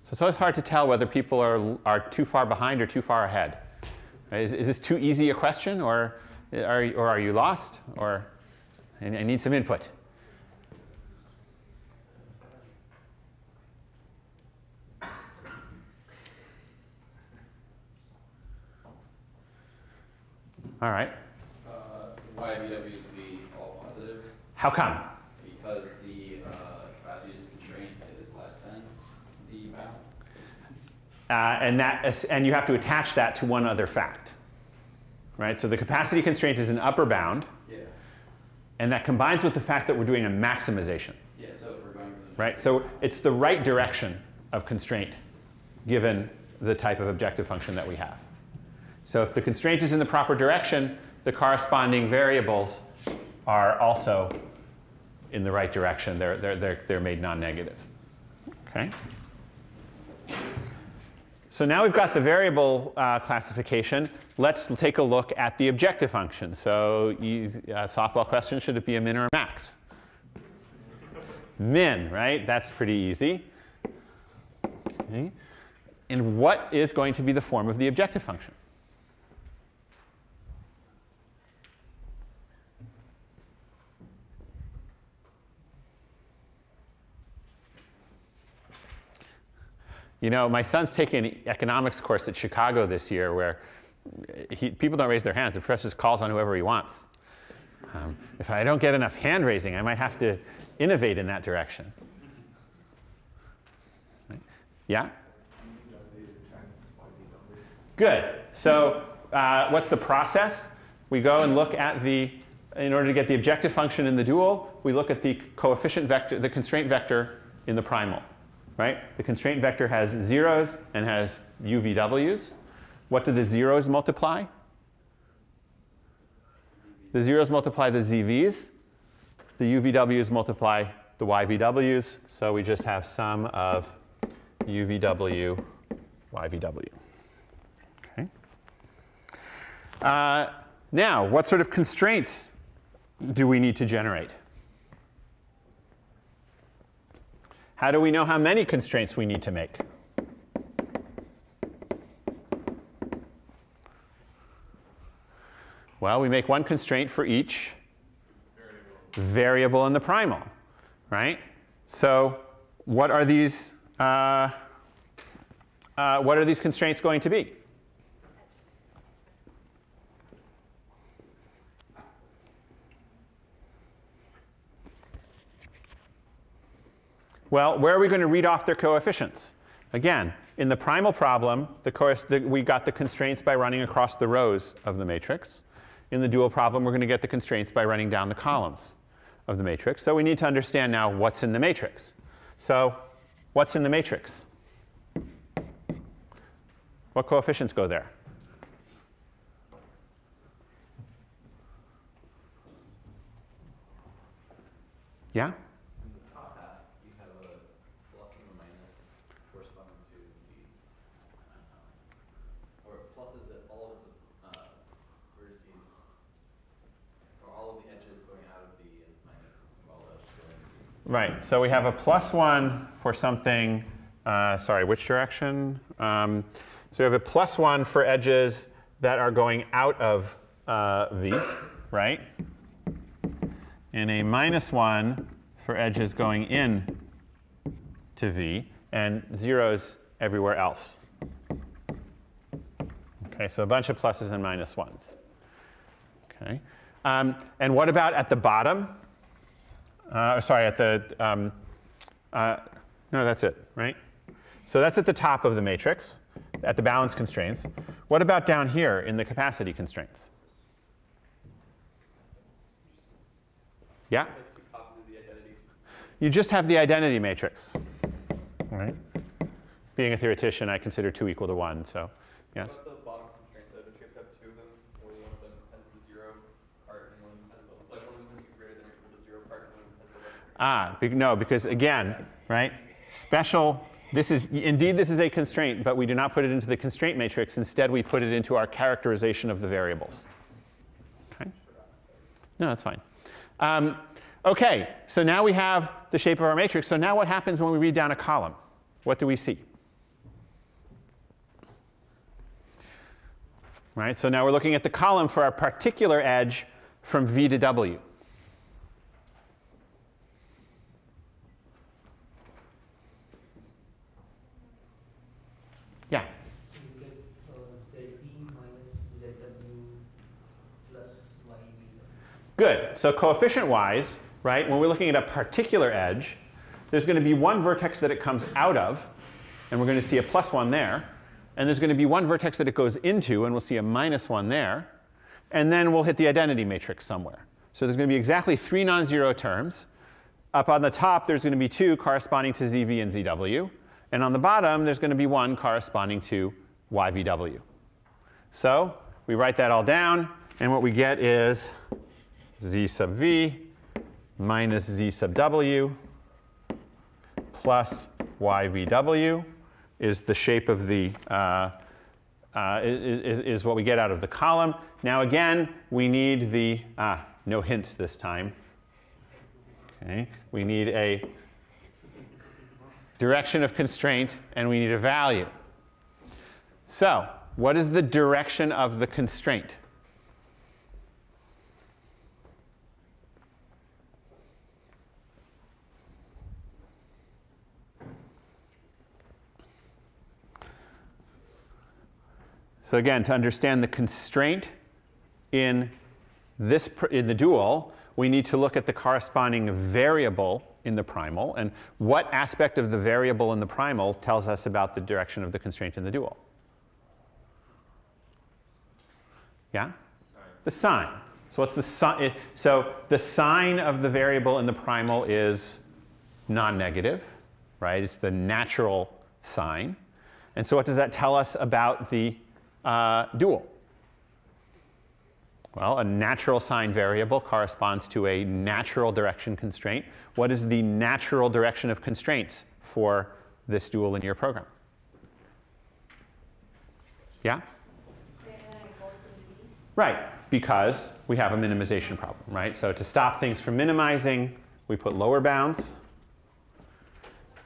So it's always hard to tell whether people are too far behind or too far ahead. Is this too easy a question, or are you lost? Or I need some input. All right. YVW would be all positive. How come? Because the capacity constraint is less than the bound. And you have to attach that to one other fact. Right? So the capacity constraint is an upper bound. Yeah. And that combines with the fact that we're doing a maximization. Yeah, so we're going for the right? So it's the right direction of constraint given the type of objective function that we have. So if the constraint is in the proper direction, the corresponding variables are also in the right direction. They're made non-negative. Okay? So now we've got the variable classification. Let's take a look at the objective function. So softball question, should it be a min or a max? Min, right? That's pretty easy. Okay. And what is going to be the form of the objective function? You know, my son's taking an economics course at Chicago this year where people don't raise their hands. The professor just calls on whoever he wants. If I don't get enough hand raising, I might have to innovate in that direction. Right? Yeah? Good. So what's the process? We go and look at in order to get the objective function in the dual, we look at the coefficient vector, the constraint vector in the primal. Right? The constraint vector has zeros and has UVWs. What do the zeros multiply? The zeros multiply the ZVs. The UVWs multiply the YVWs. So we just have sum of UVW, YVW. Okay. Now, what sort of constraints do we need to generate? How do we know how many constraints we need to make? Well, we make one constraint for each variable in the primal, right? So what are these constraints going to be? Well, where are we going to read off their coefficients? Again, in the primal problem, we got the constraints by running across the rows of the matrix. In the dual problem, we're going to get the constraints by running down the columns of the matrix. So we need to understand now what's in the matrix. So what's in the matrix? What coefficients go there? Yeah? Right, so we have a +1 for something, sorry, which direction? So we have a +1 for edges that are going out of V, right? And a -1 for edges going in to V, and zeros everywhere else. Okay, so a bunch of pluses and -1s. Okay, and what about at the bottom? Sorry, at the, no, that's it, right? So that's at the top of the matrix, at the balance constraints. What about down here in the capacity constraints? Yeah? You just have the identity matrix, all right? Being a theoretician, I consider 2 equal to 1, so yes? What about the bottom constraint, though? Don't you have to have 2 of them? Or one of them has the 0 part and one has the, like one of them has the greater than or equal to 0 part and one has the less than? No, because again, right, special, this is a constraint, but we do not put it into the constraint matrix. Instead, we put it into our characterization of the variables. Okay? No, that's fine. OK, so now we have the shape of our matrix. So now what happens when we read down a column? What do we see? Right, so now we're looking at the column for our particular edge from V to W. Yeah? So you get ZV minus ZW plus YV. Good. So coefficient-wise, right, when we're looking at a particular edge, there's going to be one vertex that it comes out of, and we're going to see a +1 there. And there's going to be one vertex that it goes into, and we'll see a -1 there. And then we'll hit the identity matrix somewhere. So there's going to be exactly 3 non-zero terms. Up on the top, there's going to be 2 corresponding to ZV and ZW. And on the bottom, there's going to be 1 corresponding to YVW. So we write that all down. And what we get is Z sub V minus Z sub W plus YVW is the shape of the, is what we get out of the column. Now again, we need the, no hints this time. Okay, we need a direction of constraint, and we need a value. So what is the direction of the constraint? So again, to understand the constraint in the dual, we need to look at the corresponding variable in the primal, and what aspect of the variable in the primal tells us about the direction of the constraint in the dual. Yeah? The sign. So what's the sign? So the sign of the variable in the primal is non-negative, right? It's the natural sign. And so what does that tell us about the dual? Well, a natural sign variable corresponds to a natural direction constraint. What is the natural direction of constraints for this dual linear program? Yeah? Right, because we have a minimization problem, right? So to stop things from minimizing, we put lower bounds.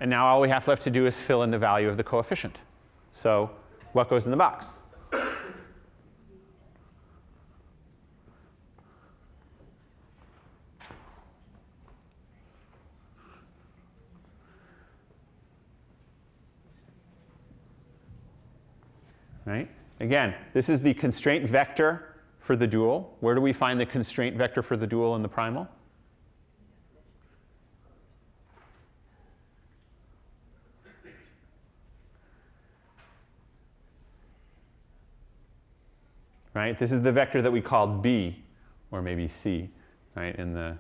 And now all we have left to do is fill in the value of the coefficient. So what goes in the box? Right? Again, this is the constraint vector for the dual. Where do we find the constraint vector for the dual in the primal? Right? This is the vector that we called B, or maybe C, right? In the,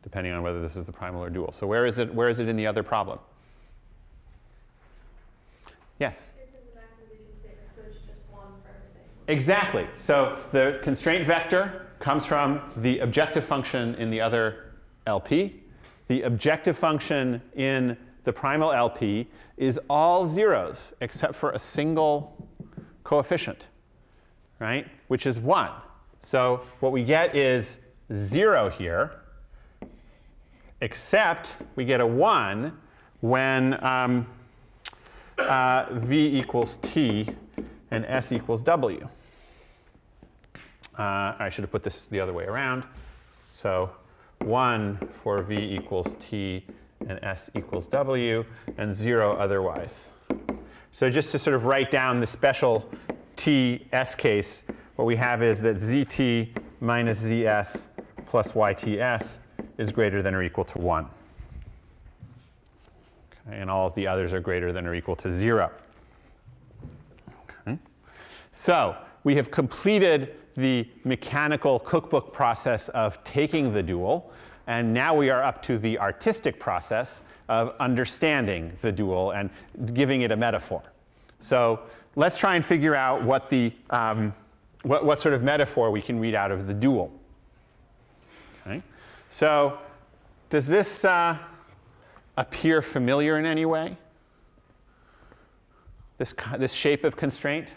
depending on whether this is the primal or dual. So where is it? Where is it in the other problem? Yes. Exactly. So the constraint vector comes from the objective function in the other LP. The objective function in the primal LP is all zeros except for a single coefficient, right? Which is 1. So what we get is 0 here, except we get a 1 when v equals t and s equals w. I should have put this the other way around. So 1 for v equals t and s equals w, and 0 otherwise. So just to sort of write down the special t-s case, what we have is that zt minus zs plus yts is greater than or equal to 1. Okay, and all of the others are greater than or equal to 0. Okay. So we have completed the mechanical cookbook process of taking the dual, and now we are up to the artistic process of understanding the dual and giving it a metaphor. So let's try and figure out what the what sort of metaphor we can read out of the dual. Okay. So does this appear familiar in any way? This shape of constraint?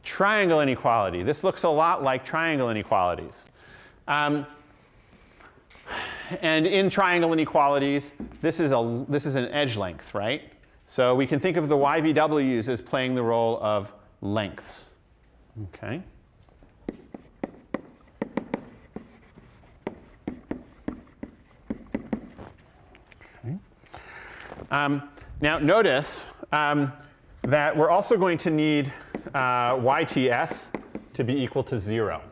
Triangle inequality. This looks a lot like triangle inequalities. And in triangle inequalities, this is an edge length, right? So we can think of the YVWs as playing the role of lengths. Okay. Okay. Now notice that we're also going to need YTS to be equal to 0.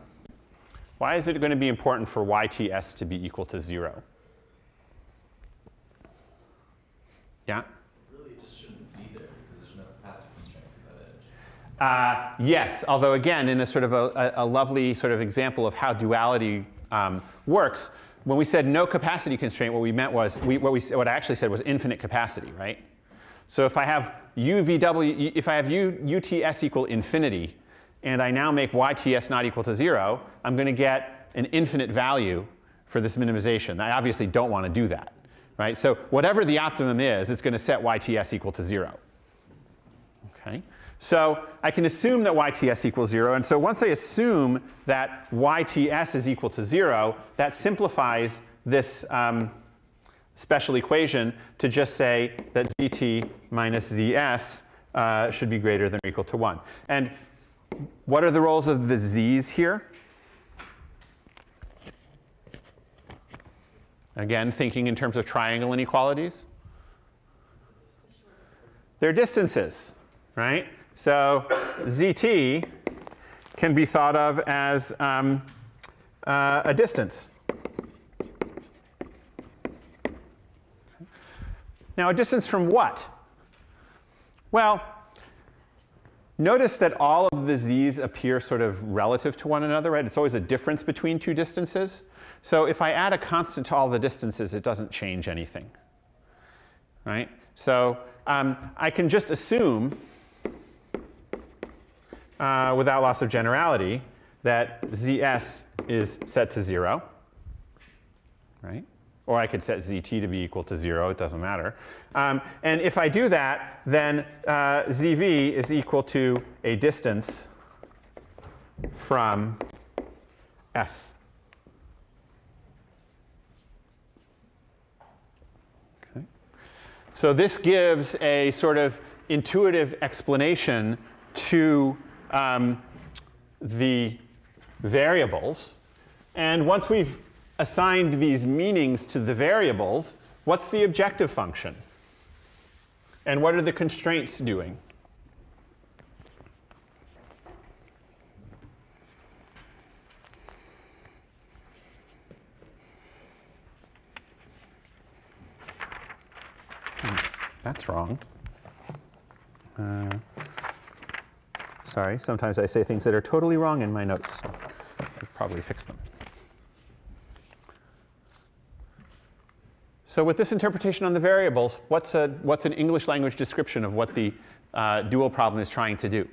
Why is it going to be important for YTS to be equal to 0? Yeah? Really, it just shouldn't be there because there's no capacity constraint for that edge. Yes, although again, in a sort of a lovely sort of example of how duality works, when we said no capacity constraint, what we meant was, what I actually said was infinite capacity, right? So if I have UTS equal infinity, and I now make YTS not equal to 0, I'm going to get an infinite value for this minimization. I obviously don't want to do that, right? So whatever the optimum is, it's going to set YTS equal to 0. Okay? So I can assume that YTS equals 0. And so once I assume that YTS is equal to 0, that simplifies this special equation to just say that ZT minus ZS should be greater than or equal to 1. And what are the roles of the z's here? Again, thinking in terms of triangle inequalities. they're distances, right? So zt can be thought of as a distance. Now, a distance from what? Well, notice that all of the z's appear sort of relative to one another, right? It's always a difference between two distances. So if I add a constant to all the distances, it doesn't change anything, right? So I can just assume, without loss of generality, that zs is set to 0, right? Or I could set zt to be equal to 0. It doesn't matter. And if I do that, then zv is equal to a distance from s. Okay. So this gives a sort of intuitive explanation to the variables. And once we've assigned these meanings to the variables, what's the objective function? And what are the constraints doing? That's wrong. Sorry, sometimes I say things that are totally wrong in my notes. So I should probably fix them. So with this interpretation on the variables, what's an English language description of what the dual problem is trying to do?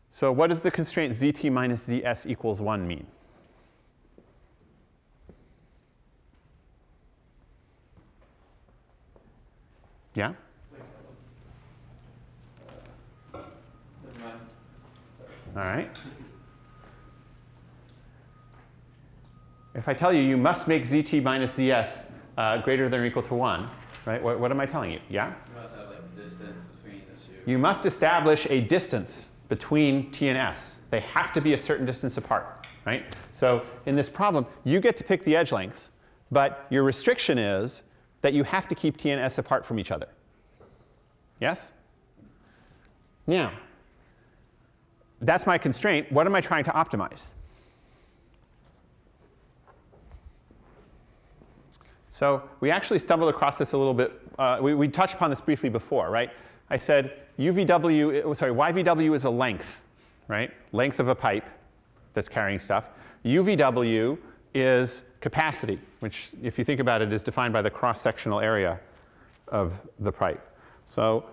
So what does the constraint zt minus zs equals 1 mean? Yeah? All right. If I tell you you must make zt minus zs greater than or equal to 1, right? What am I telling you? Yeah? You must have like distance between the two. You must establish a distance between t and s. They have to be a certain distance apart, right? So in this problem, you get to pick the edge lengths, but your restriction is that you have to keep t and s apart from each other. Yes? Now, that's my constraint. What am I trying to optimize? So we actually stumbled across this a little bit. We touched upon this briefly before, right? I said yvw is a length, right? Length of a pipe that's carrying stuff. UVW is capacity, which, if you think about it, is defined by the cross-sectional area of the pipe. So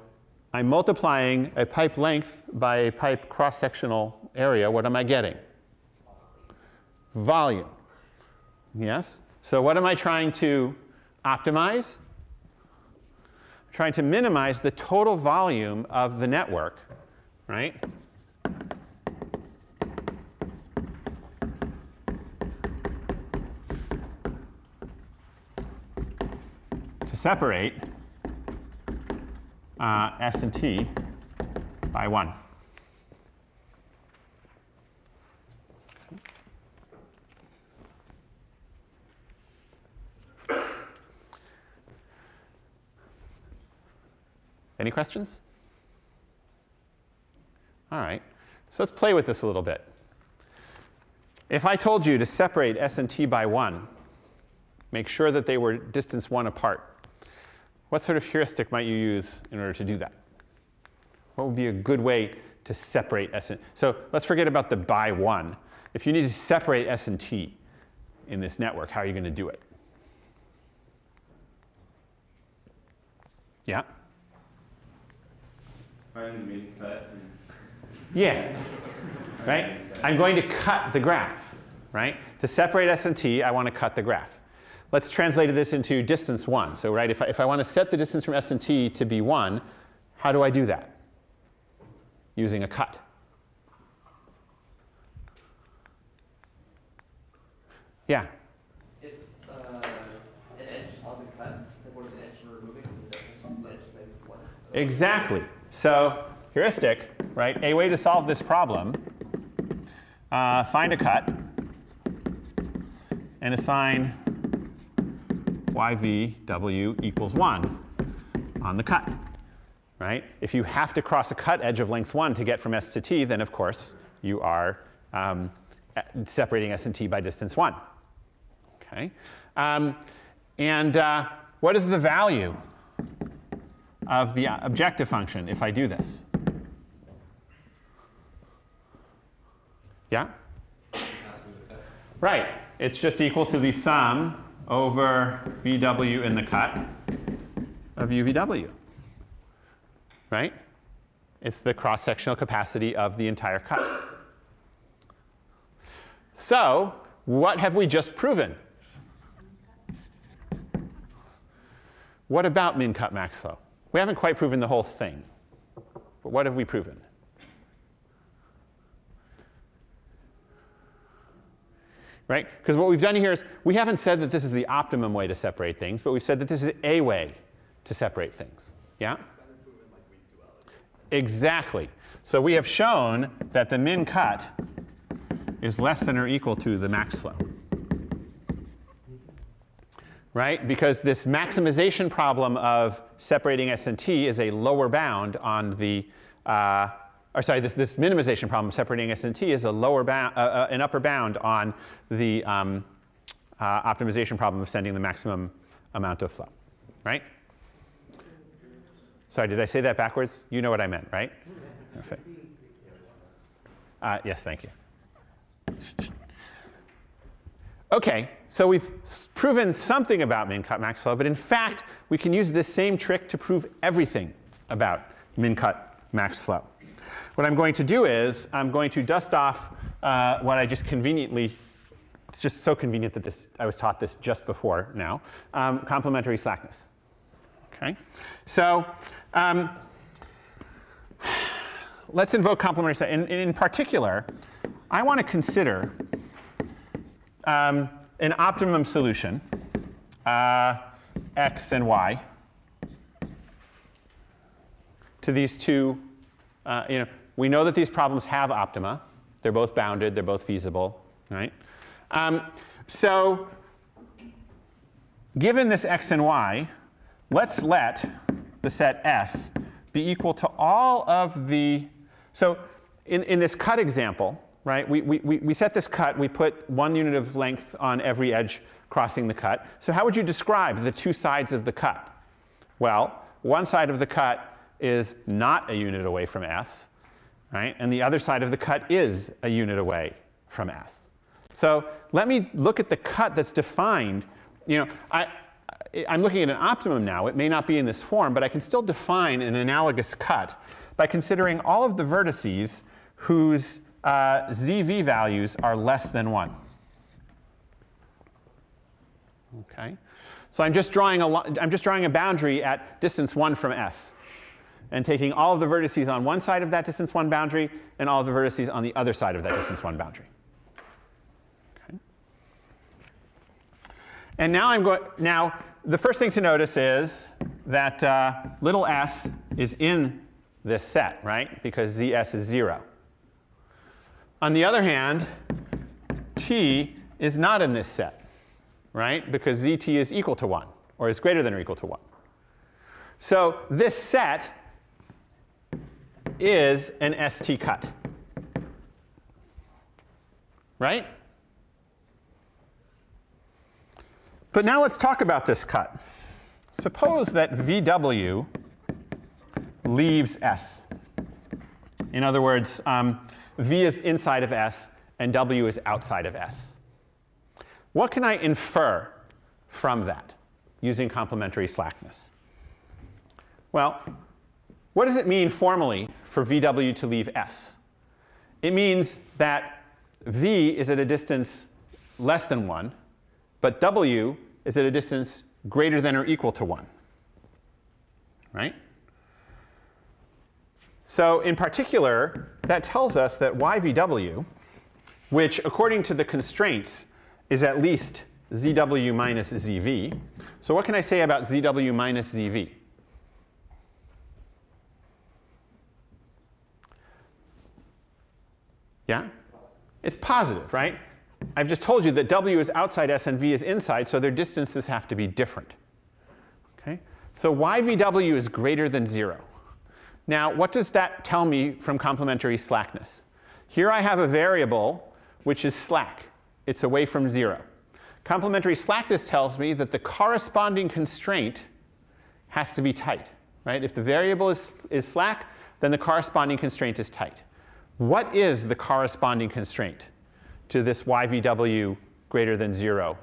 I'm multiplying a pipe length by a pipe cross-sectional area. What am I getting? Volume. Yes? So what am I trying to optimize? I'm trying to minimize the total volume of the network, right? To separate S and T by 1. Any questions? All right. So let's play with this a little bit. If I told you to separate S and T by 1, make sure that they were distance 1 apart, what sort of heuristic might you use in order to do that? What would be a good way to separate S and T? So let's forget about the by 1. If you need to separate S and T in this network, how are you going to do it? Yeah? Find the main cut. Yeah. Right? I'm going to cut the graph. Right? To separate S and T, I want to cut the graph. Let's translate this into distance 1. So right, if I want to set the distance from S and T to be 1, how do I do that? Using a cut. Yeah? If an edge on the cut is equal to the edge we're removing, the difference on the edge by 1. Exactly. So heuristic, right? A way to solve this problem find a cut and assign YVW equals 1 on the cut, right? If you have to cross a cut edge of length 1 to get from S to T, then of course you are separating S and T by distance 1. Okay? What is the value of the objective function if I do this? Yeah? Right. It's just equal to the sum over VW in the cut of UVW. Right? It's the cross-sectional capacity of the entire cut. So what have we just proven? What about min cut max flow? We haven't quite proven the whole thing. But what have we proven? Right? Because what we've done here is we haven't said that this is the optimum way to separate things, but we've said that this is a way to separate things. Yeah? Exactly. So we have shown that the min cut is less than or equal to the max flow. Right? Because this maximization problem of separating S and T is a lower bound on the, this minimization problem separating S and T is a lower bound, an upper bound on the optimization problem of sending the maximum amount of flow. Right? Sorry, did I say that backwards? You know what I meant, right? Yes, thank you. OK, so we've proven something about min cut max flow, but in fact, we can use this same trick to prove everything about min cut max flow. What I'm going to do is I'm going to dust off what I just conveniently, it's just so convenient that I was taught this just before now, complementary slackness. OK, so let's invoke complementary slackness. In particular, I want to consider an optimum solution, x and y, to these two. We know that these problems have optima. They're both bounded. They're both feasible. Right? So given this x and y, let's let the set S be equal to all of the. So in this cut example, right, we set this cut. We put 1 unit of length on every edge crossing the cut. So how would you describe the two sides of the cut? Well, one side of the cut is not a unit away from S, right? And the other side of the cut is a unit away from S. So let me look at the cut that's defined. I'm looking at an optimum now. It may not be in this form, but I can still define an analogous cut by considering all of the vertices whose ZV values are less than 1. Okay, so I'm just drawing a boundary at distance 1 from S, and taking all of the vertices on one side of that distance 1 boundary and all of the vertices on the other side of that distance 1 boundary. Okay. And now the first thing to notice is that little s is in this set, right? Because ZS is 0. On the other hand, T is not in this set, right? Because ZT is equal to 1, or is greater than or equal to 1. So this set is an ST cut, right? But now let's talk about this cut. Suppose that VW leaves S. In other words, V is inside of S, and W is outside of S. What can I infer from that using complementary slackness? Well, what does it mean formally for VW to leave S? It means that V is at a distance less than 1, but W is at a distance greater than or equal to 1. Right? So in particular, that tells us that YVW, which according to the constraints is at least ZW minus ZV. So what can I say about ZW minus ZV? Yeah? It's positive, right? I've just told you that W is outside S and V is inside, so their distances have to be different. Okay? So YVW is greater than 0. Now, what does that tell me from complementary slackness? Here I have a variable which is slack. It's away from 0. Complementary slackness tells me that the corresponding constraint has to be tight. Right? If the variable is slack, then the corresponding constraint is tight. What is the corresponding constraint to this YVW greater than 0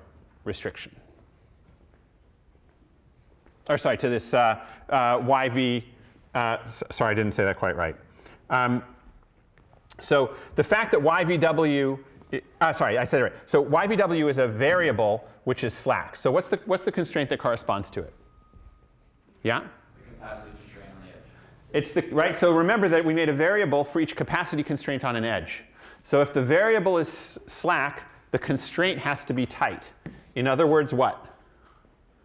restriction? Or sorry, to this YV, sorry, I didn't say that quite right. So the fact that YVW, sorry, I said it right. So YVW is a variable which is slack. So what's the constraint that corresponds to it? Yeah? The capacity constraint on the edge. It's the, right, so remember that we made a variable for each capacity constraint on an edge. So if the variable is slack, the constraint has to be tight. In other words, what?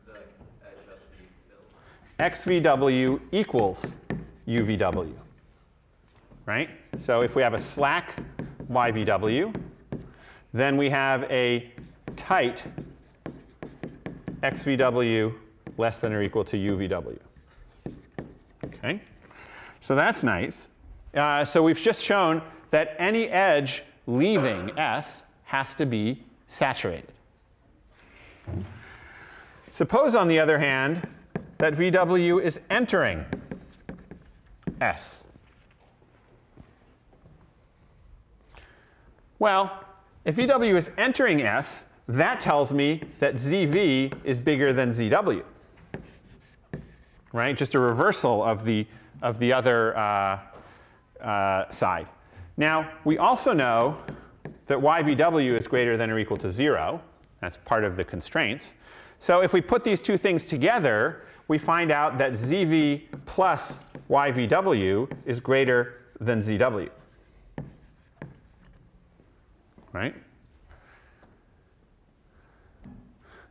The edge has to be filled. XVW equals UVW. Right? So if we have a slack YVW, then we have a tight XVW less than or equal to UVW. Okay? So that's nice. So we've just shown that any edge leaving S has to be saturated. Suppose, on the other hand, that VW is entering S. Well, if VW is entering S, that tells me that ZV is bigger than ZW. Right? Just a reversal of the other side. Now, we also know that YVW is greater than or equal to 0. That's part of the constraints. So if we put these two things together, we find out that ZV plus YVW is greater than ZW. Right?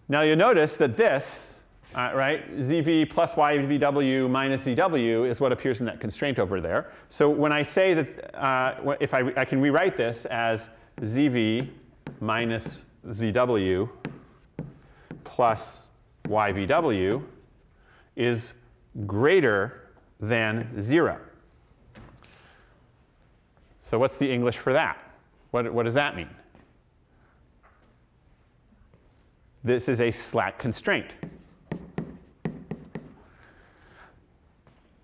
Now you'll notice that this, right, ZV plus YVW minus ZW is what appears in that constraint over there. So when I say that, if I can rewrite this as ZV minus ZW plus YVW is greater than 0. So what's the English for that? What does that mean? This is a slack constraint.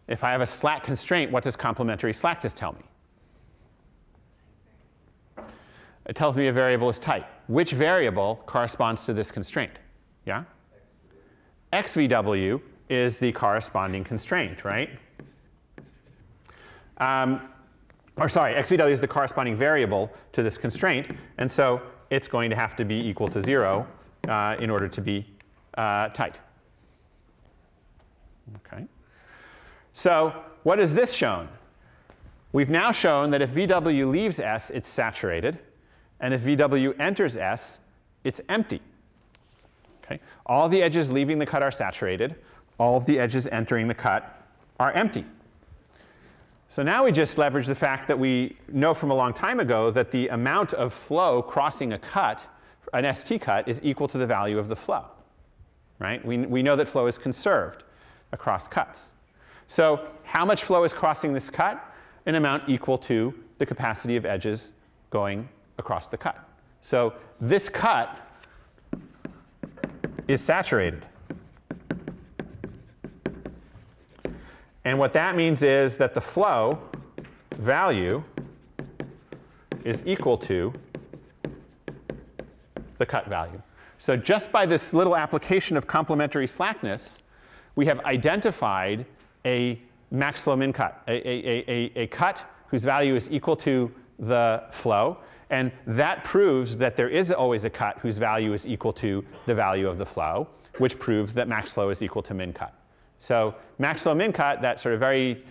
If I have a slack constraint, what does complementary slackness tell me? It tells me a variable is tight. Which variable corresponds to this constraint? Yeah? XVW is the corresponding constraint, right? Or sorry, XVW is the corresponding variable to this constraint. And so it's going to have to be equal to 0 in order to be tight. Okay. So what has this shown? We've now shown that if VW leaves S, it's saturated. And if VW enters S, it's empty. Okay. All the edges leaving the cut are saturated. All of the edges entering the cut are empty. So now we just leverage the fact that we know from a long time ago that the amount of flow crossing a cut, an ST cut, is equal to the value of the flow. Right? We know that flow is conserved across cuts. So how much flow is crossing this cut? An amount equal to the capacity of edges going across the cut. So this cut is saturated. And what that means is that the flow value is equal to the cut value. So just by this little application of complementary slackness, we have identified a max flow min cut, a cut whose value is equal to the flow. And that proves that there is always a cut whose value is equal to the value of the flow, which proves that max flow is equal to min cut. So max flow min cut, that sort of very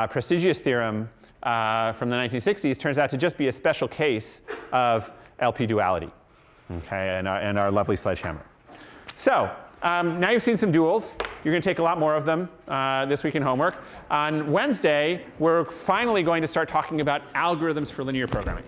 prestigious theorem from the 1960s, turns out to just be a special case of LP duality, okay, and our lovely sledgehammer. So now you've seen some duals. You're going to take a lot more of them this week in homework. On Wednesday, we're finally going to start talking about algorithms for linear programming.